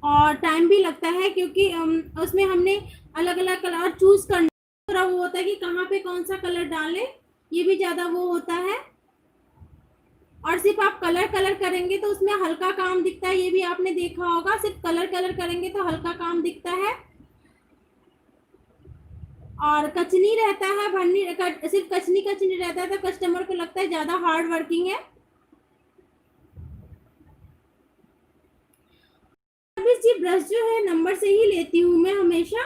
और टाइम भी लगता है, क्योंकि उसमें हमने अलग अलग कलर चूज करना, थोड़ा वो होता है कि कहाँ पे कौन सा कलर डालें, ये भी ज्यादा वो होता है। और सिर्फ आप कलर कलर करेंगे तो उसमें हल्का काम दिखता है, ये भी आपने देखा होगा, सिर्फ कलर कलर करेंगे तो हल्का काम दिखता है। और कचनी रहता है भरनी, सिर्फ कचनी कचनी रहता है तो कस्टमर को लगता है ज्यादा हार्ड वर्किंग है। जी ब्रश जो है नंबर से ही लेती हूँ मैं हमेशा।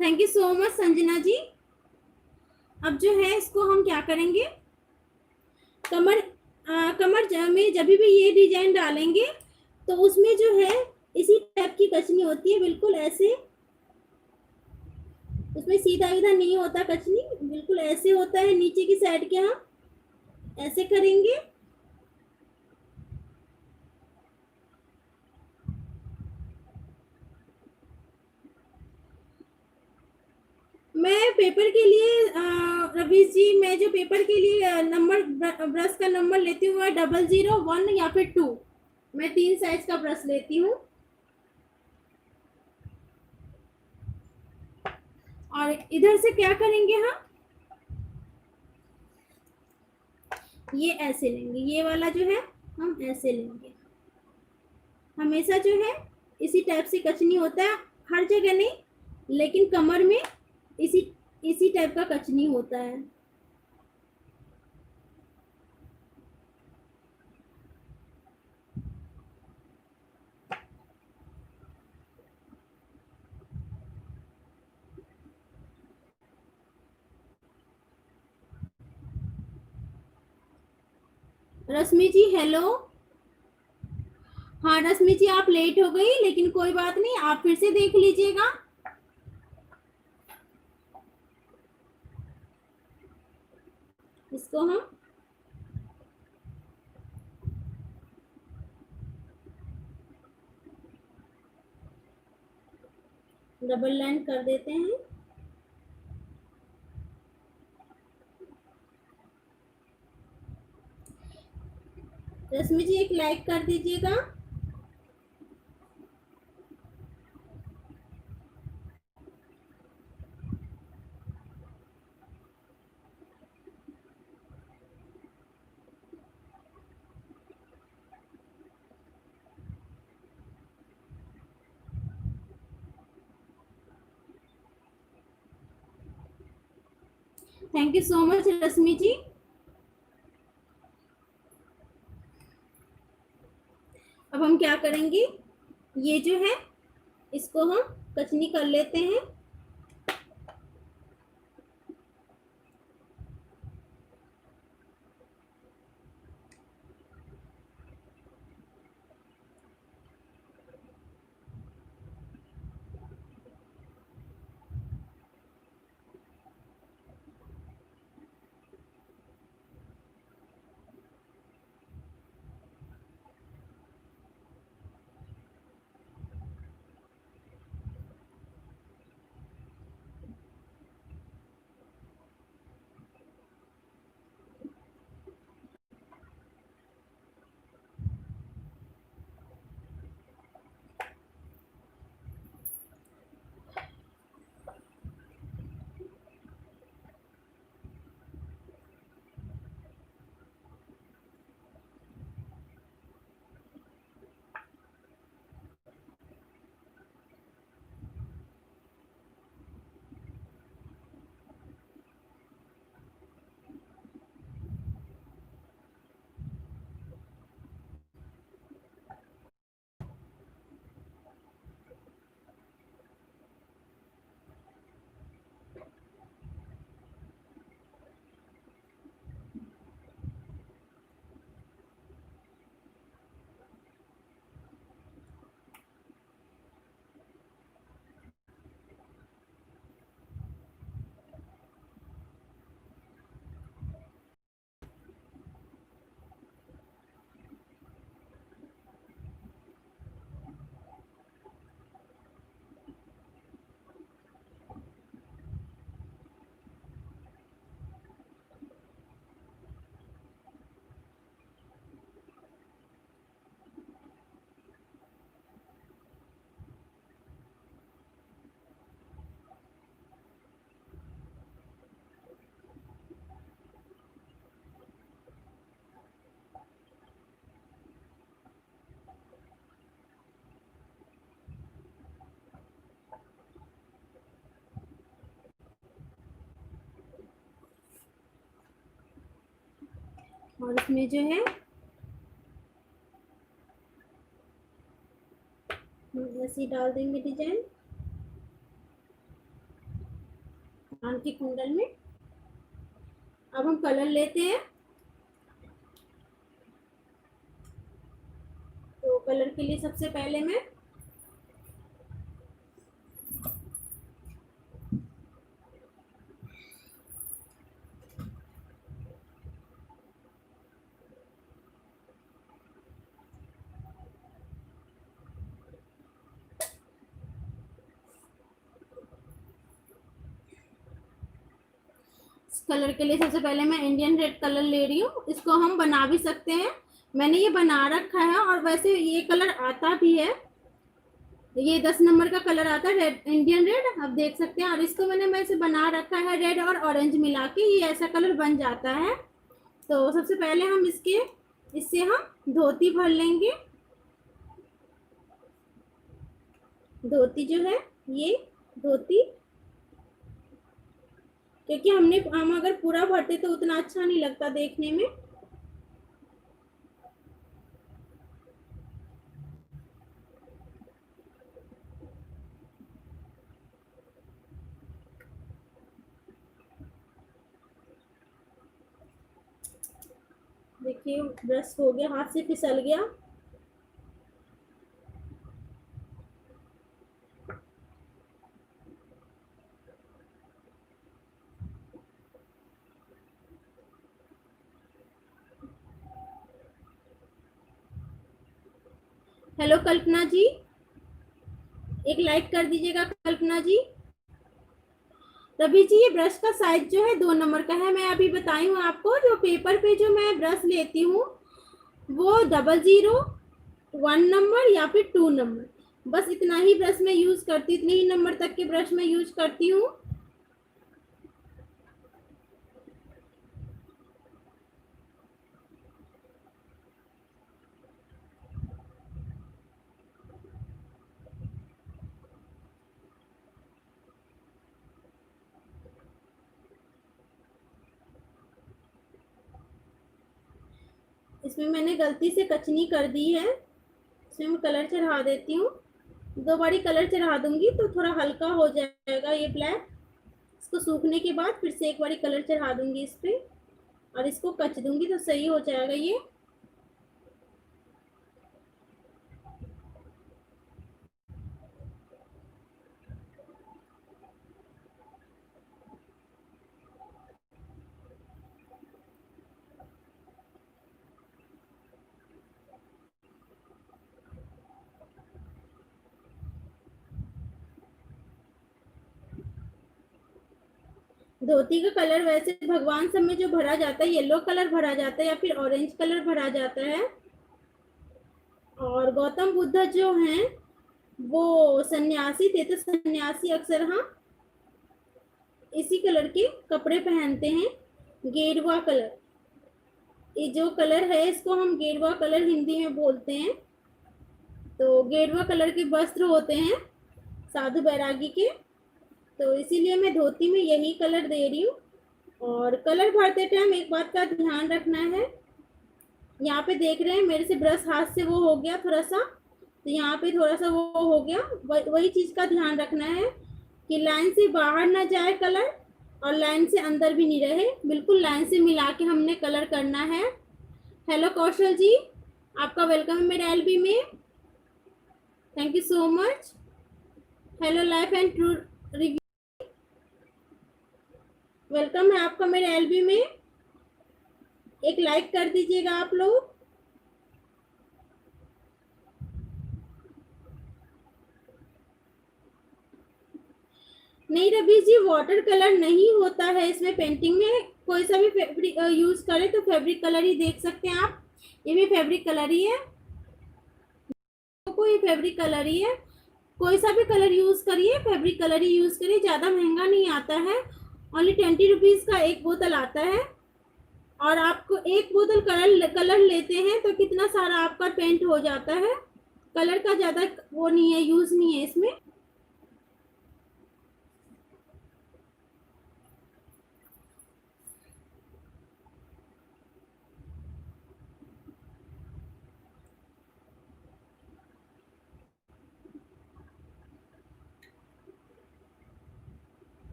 Thank you so much Sanjana ji. अब जो है इसको हम क्या करेंगे, कमर कमर में जब भी ये डिजाइन डालेंगे तो उसमें जो है इसी टाइप की कचनी होती है, बिल्कुल ऐसे, उसमें सीधा इधर नहीं होता कचनी, बिल्कुल ऐसे होता है, नीचे की साइड के हम ऐसे करेंगे। मैं पेपर के लिए रवीश जी, मैं जो पेपर के लिए नंबर ब्रश का नंबर लेती हूँ 001 या फिर 2, मैं 3 साइज का ब्रश लेती हूँ। और इधर से क्या करेंगे हम, ये ऐसे लेंगे, ये वाला जो है हम ऐसे लेंगे, हमेशा जो है इसी टाइप से कचनी होता है, हर जगह नहीं लेकिन कमर में इसी इसी टाइप का कचनी होता है। रश्मि जी हेलो। हाँ रश्मि जी आप लेट हो गई, लेकिन कोई बात नहीं, आप फिर से देख लीजिएगा। इसको हम डबल लाइन कर देते हैं। रश्मि जी एक लाइक कर दीजिएगा। थैंक यू सो मच रश्मि जी। अब हम क्या करेंगे, ये जो है इसको हम कचनी कर लेते हैं। और इसमें जो है हम ऐसे ही डाल देंगे डिजाइन कान के कुंडल में। अब हम कलर लेते हैं, तो कलर के लिए सबसे पहले मैं कलर के लिए सबसे पहले मैं इंडियन रेड कलर ले रही हूँ। इसको हम बना भी सकते हैं, मैंने ये बना रखा है और वैसे ये कलर आता भी है, ये 10 नंबर का कलर आता है रेड, इंडियन रेड, आप देख सकते हैं। और इसको मैंने वैसे बना रखा है रेड और ऑरेंज मिला के, ये ऐसा कलर बन जाता है। तो सबसे पहले हम इससे हम धोती भर लेंगे। धोती जो है ये धोती, क्योंकि हम अगर पूरा भरते तो उतना अच्छा नहीं लगता देखने में। देखिए ब्रश हो गया, हाथ से फिसल गया। हेलो कल्पना जी, एक लाइक कर दीजिएगा कल्पना जी। रवि जी ये ब्रश का साइज जो है 2 नंबर का है। मैं अभी बताई हूँ आपको, जो पेपर पे जो मैं ब्रश लेती हूँ वो 00, 1 नंबर या फिर 2 नंबर, बस इतना ही ब्रश में यूज करती हूँ, इतने ही नंबर तक के ब्रश में यूज करती हूँ। इसमें मैंने गलती से कचनी कर दी है, इसमें मैं कलर चढ़ा देती हूँ। 2 बारी कलर चढ़ा दूंगी तो थोड़ा हल्का हो जाएगा ये ब्लैक। इसको सूखने के बाद फिर से एक बारी कलर चढ़ा दूंगी इस पे और इसको कच दूंगी तो सही हो जाएगा ये। धोती का कलर वैसे भगवान सब में जो भरा जाता है येलो कलर भरा जाता है या फिर ऑरेंज कलर भरा जाता है। और गौतम बुद्ध जो हैं वो सन्यासी थे, तो सन्यासी अक्सर हाँ इसी कलर के कपड़े पहनते हैं, गेरुआ कलर। ये जो कलर है इसको हम गेरुआ कलर हिंदी में बोलते हैं। तो गेरुआ कलर के वस्त्र होते हैं साधु बैरागी के, तो इसीलिए मैं धोती में यही कलर दे रही हूँ। और कलर भरते टाइम एक बात का ध्यान रखना है, यहाँ पे देख रहे हैं मेरे से ब्रश हाथ से वो हो गया थोड़ा सा, तो यहाँ पे थोड़ा सा वो हो गया। वही चीज का ध्यान रखना है कि लाइन से बाहर ना जाए कलर और लाइन से अंदर भी नहीं रहे, बिल्कुल लाइन से मिला के हमने कलर करना है। हेलो कौशल जी, आपका वेलकम है मेरे एलबी में, thank you so much. Hello life and true review, welcome है आपका मेरे एलबी में। एक लाइक कर दीजिएगा आप लोग। नहीं रवि जी, वाटर कलर नहीं होता है इसमें पेंटिंग में। कोई सा भी फैब्रिक यूज करें तो फैब्रिक कलर ही देख सकते हैं आप, ये भी फैब्रिक कलर ही है, कोई फैब्रिक कलर ही है। कोई सा भी कलर यूज करिए, फैब्रिक कलर ही यूज करिए, ज्यादा महंगा नहीं आता है, ओनली 20 रुपीज का एक बोतल आता है। और आपको एक बोतल कलर लेते हैं तो कितना सारा आपका पेंट हो जाता है। कलर का ज्यादा वो नहीं है, यूज नहीं है इसमें।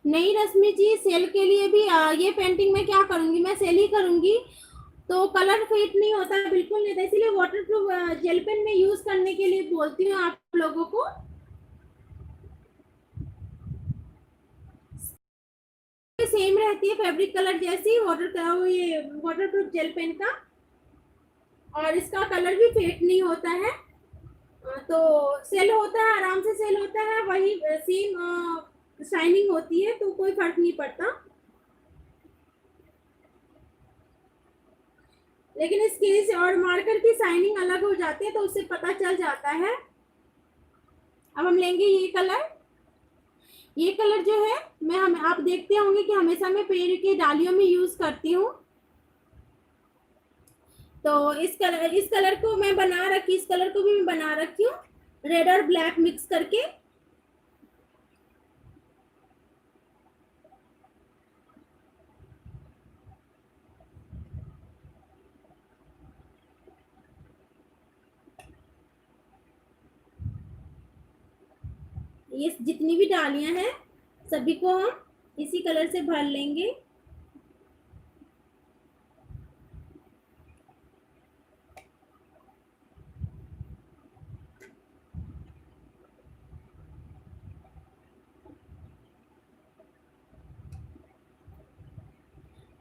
नहीं रश्मि जी, सेल के लिए भी ये पेंटिंग में क्या करूंगी, मैं सेल ही करूंगी तो कलर फेड नहीं होता है, बिल्कुल नहीं था, इसीलिए वाटर प्रूफ जेल पेन में यूज करने के लिए बोलती हूँ आप लोगों को। सेम रहती है फैब्रिक कलर जैसी वाटर का, ये वाटर प्रूफ जेल पेन का, और इसका कलर भी फेड नहीं होता है। तो सेल होता है, आराम से सेल होता है, वही सेम शाइनिंग होती है, तो कोई फर्क नहीं पड़ता। लेकिन इसके और मार्कर की शाइनिंग अलग हो जाती है तो उससे पता चल जाता है। अब हम लेंगे ये कलर। ये कलर जो है मैं हम आप देखते होंगे कि हमेशा मैं पेड़ के डालियों में यूज करती हूँ। तो इस कलर को मैं बना रखी, इस कलर को भी मैं बना रखी हूँ रेड और ब्लैक मिक्स करके। ये जितनी भी डालियां हैं सभी को हम इसी कलर से भर लेंगे।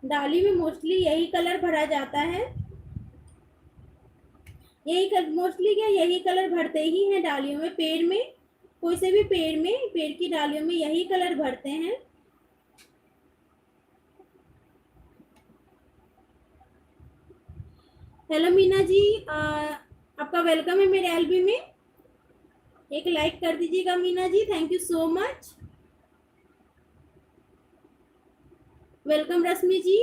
डाली में मोस्टली यही कलर भरा जाता है, यही मोस्टली क्या यही कलर भरते ही हैं डालियों में। पेड़ में कोई से भी पेड़ में, पेड़ की डालियों में यही कलर भरते हैं। हेलो मीना जी, आपका वेलकम है मेरे एलबी में। एक लाइक कर दीजिएगा Meena ji, thank you so much. Welcome Rashmi ji.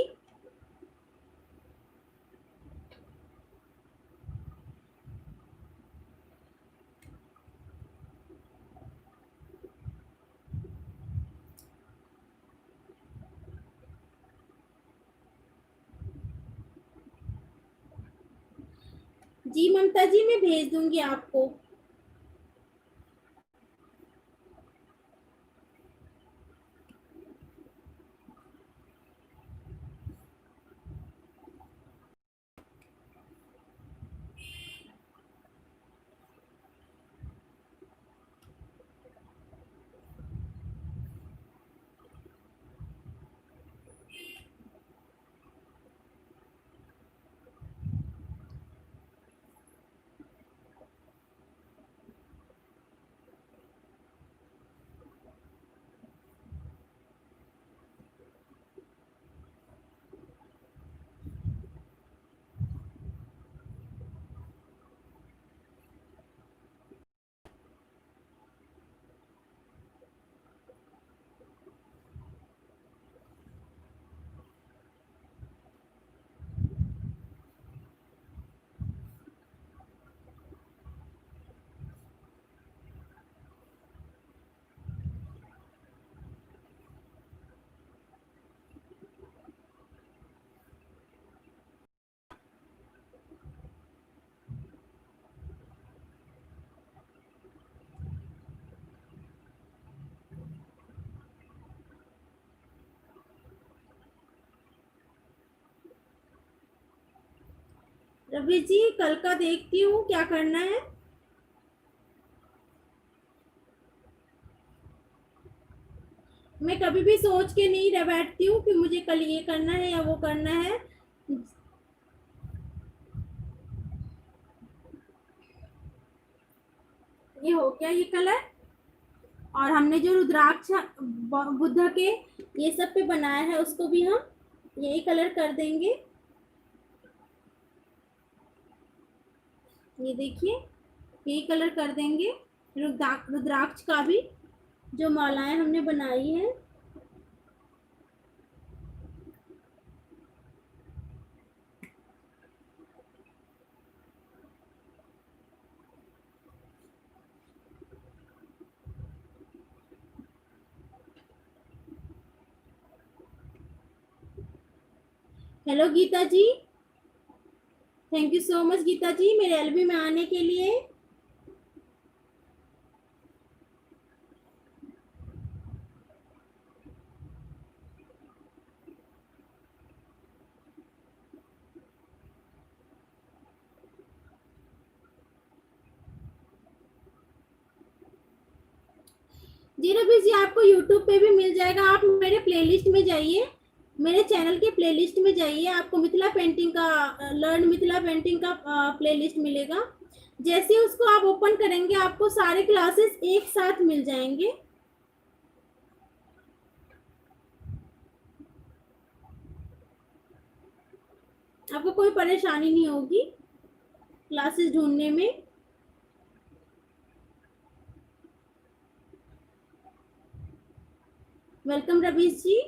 जी ममता जी, मैं भेज दूंगी आपको। रवि जी, कल का देखती हूँ क्या करना है। मैं कभी भी सोच के नहीं रह बैठती हूँ कि मुझे कल ये करना है या वो करना है। ये हो गया ये कलर। और हमने जो रुद्राक्ष बुद्ध के ये सब पे बनाया है उसको भी हम यही कलर कर देंगे। ये देखिए, यही कलर कर देंगे। रुद्राक्ष का भी जो मालाएं हमने बनाई है। Hello Geeta ji, thank you so much Geeta ji मेरे एलबी में आने के लिए। जी रवि जी, आपको यूट्यूब पे भी मिल जाएगा। आप मेरे प्लेलिस्ट में जाइए, मेरे चैनल के प्लेलिस्ट में जाइए, आपको मिथिला पेंटिंग का लर्न मिथिला पेंटिंग का प्लेलिस्ट मिलेगा। जैसे उसको आप ओपन करेंगे आपको सारे क्लासेस एक साथ मिल जाएंगे। आपको कोई परेशानी नहीं होगी क्लासेस ढूंढने में। वेलकम रवीश जी।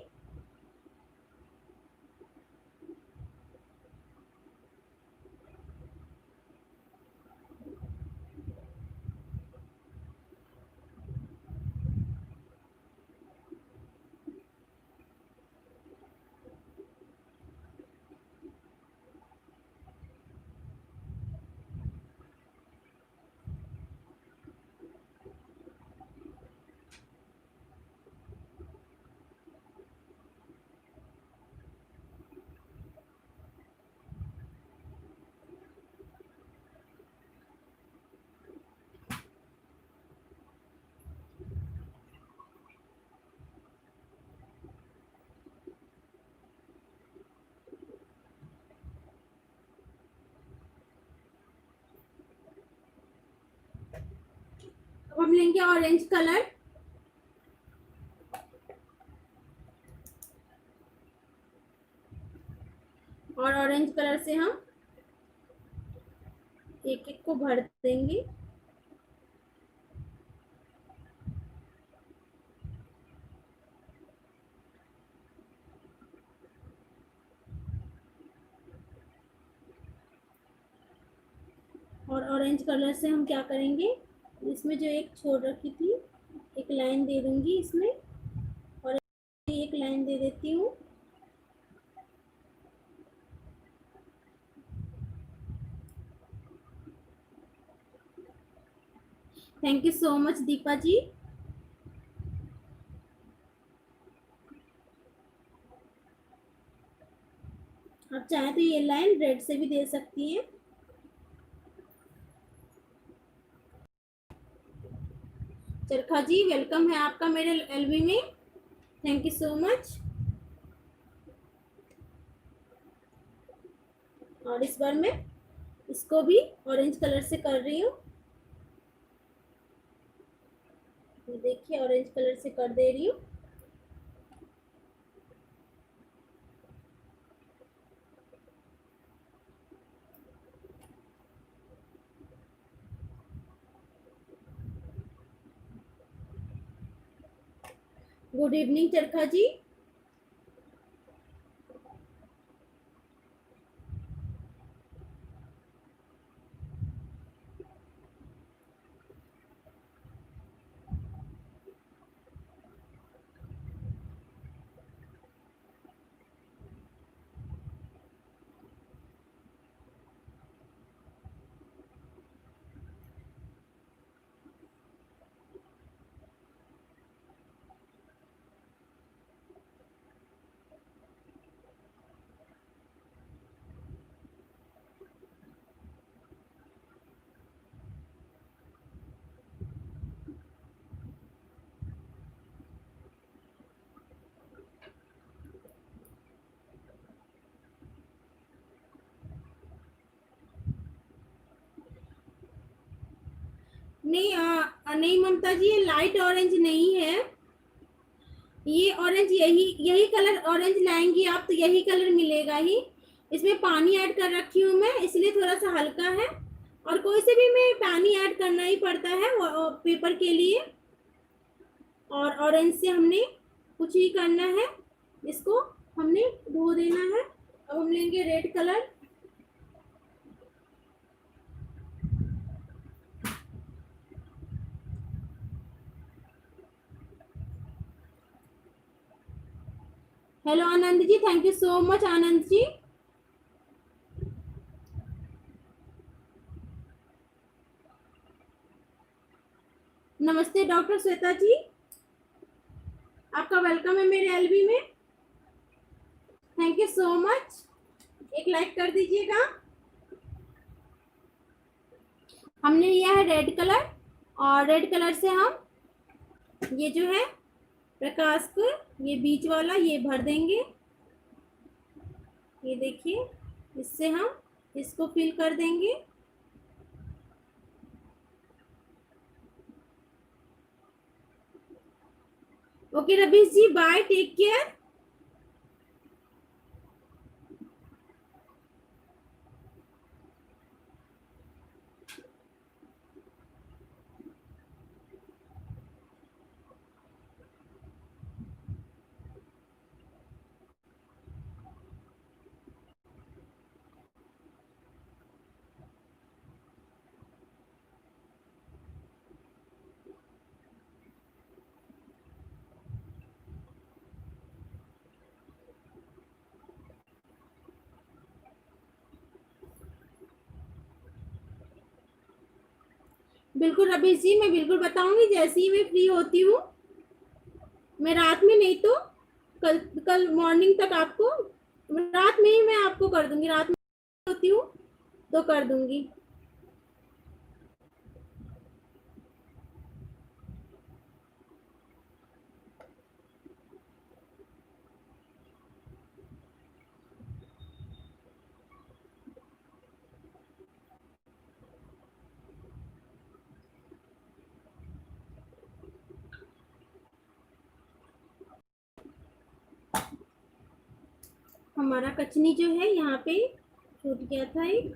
अब हम लेंगे ऑरेंज कलर। और ऑरेंज कलर से हम एक एक को भर देंगे। और ऑरेंज कलर से हम क्या करेंगे, इसमें जो एक छोड़ रखी थी एक लाइन दे दूंगी इसमें, और एक लाइन दे देती हूँ। Thank you so much Deepa ji. आप चाहें तो ये लाइन रेड से भी दे सकती हैं। चरखा जी वेलकम है आपका मेरे एलबी में, थैंक यू सो मच। और इस बार मैं इसको भी ऑरेंज कलर से कर रही हूँ, ये देखिए ऑरेंज कलर से कर दे रही हूँ। गुड इवनिंग चरखा जी। नहीं नहीं ममता जी, ये लाइट ऑरेंज नहीं है, ये ऑरेंज यही यही कलर ऑरेंज लाएंगी आप तो यही कलर मिलेगा ही। इसमें पानी ऐड कर रखी हूँ मैं, इसलिए थोड़ा सा हल्का है, और कोई से भी में पानी ऐड करना ही पड़ता है पेपर के लिए। और ऑरेंज से हमने कुछ ही करना है, इसको हमने धो देना है। अब हम लेंगे red colour. Hello Anand ji, thank you so much Anand ji. नमस्ते डॉक्टर श्वेता जी, आपका वेलकम है मेरे एलबी में, थैंक यू सो मच। एक लाइक कर दीजिएगा। हमने लिया है रेड कलर, और रेड कलर से हम ये जो है प्रकाश को, ये बीच वाला ये भर देंगे, ये देखिए, इससे हम इसको फिल कर देंगे। ओके रबीश जी, बाय, टेक केयर। बिल्कुल रबीश जी, मैं बिल्कुल बताऊंगी जैसे ही मैं फ्री होती हूँ। मैं रात में नहीं तो कल कल मॉर्निंग तक आपको, रात में ही मैं आपको कर दूंगी, रात में होती हूँ तो कर दूंगी। हमारा कचनी जो है यहाँ पे छूट गया था एक,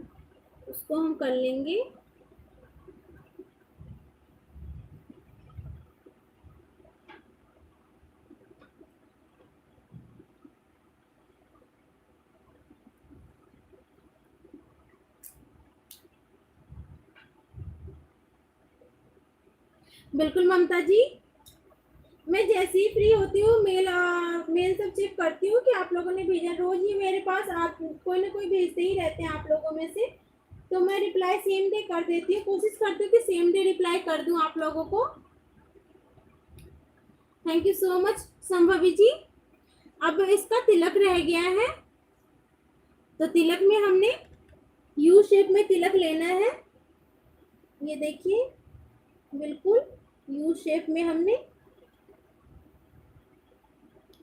उसको हम कर लेंगे। बिल्कुल ममता जी, मैं जैसे ही फ्री होती हूँ मेल सब चेक करती हूँ कि आप लोगों ने भेजा। रोज ही मेरे पास आप कोई ना कोई भेजते ही रहते हैं आप लोगों में से, तो मैं रिप्लाई सेम डे कर देती हूँ, कोशिश करती हूँ कि सेम डे रिप्लाई कर दूँ आप लोगों को। Thank you so much Sambhavi ji. अब इसका तिलक रह गया है, तो तिलक में हमने यू शेप में तिलक लेना है। ये देखिए बिल्कुल यू शेप में हमने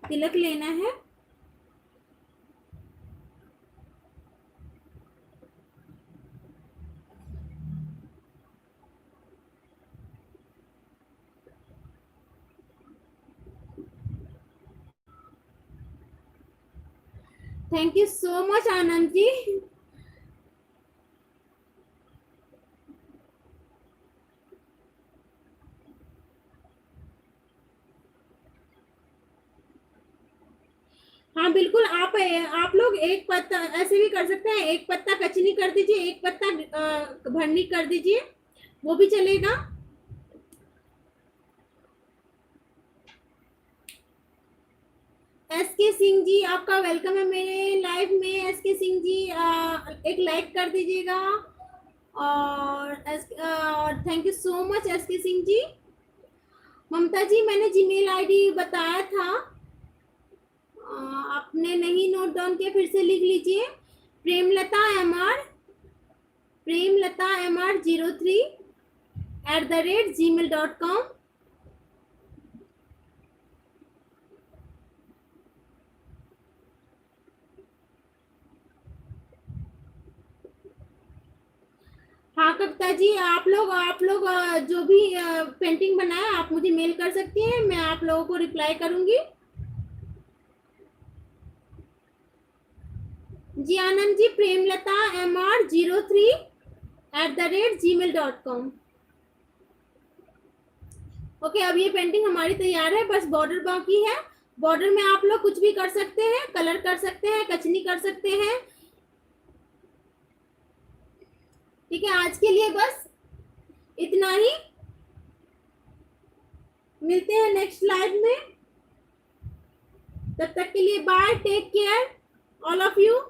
तिलक लेना है। Thank you so much Anand जी। हाँ बिल्कुल, आप लोग एक पत्ता ऐसे भी कर सकते हैं, एक पत्ता कचनी कर दीजिए, एक पत्ता भरनी कर दीजिए, वो भी चलेगा। एस के सिंह जी आपका वेलकम है मेरे लाइव में। एस के सिंह जी एक लाइक कर दीजिएगा। और thank you so much S के सिंह जी। ममता जी मैंने जीमेल आईडी बताया था, आपने नहीं नोट डाउन किया, फिर से लिख लीजिए। Premlata MR 03@gmail.com। हाँ कविता जी, आप लोग जो भी पेंटिंग बनाए आप मुझे मेल कर सकती हैं, मैं आप लोगों को रिप्लाई करूंगी। जी Anand ji, Premlata MR 03@gmail.com। Okay, अब ये पेंटिंग हमारी तैयार है, बस बॉर्डर बाकी है। बॉर्डर में आप लोग कुछ भी कर सकते हैं, कलर कर सकते हैं, कचनी कर सकते हैं। ठीक है, आज के लिए बस इतना ही। मिलते हैं नेक्स्ट लाइव में, तब तक के लिए bye, take care all of you.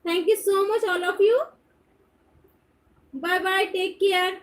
Thank you so much all of you. Bye bye, take care.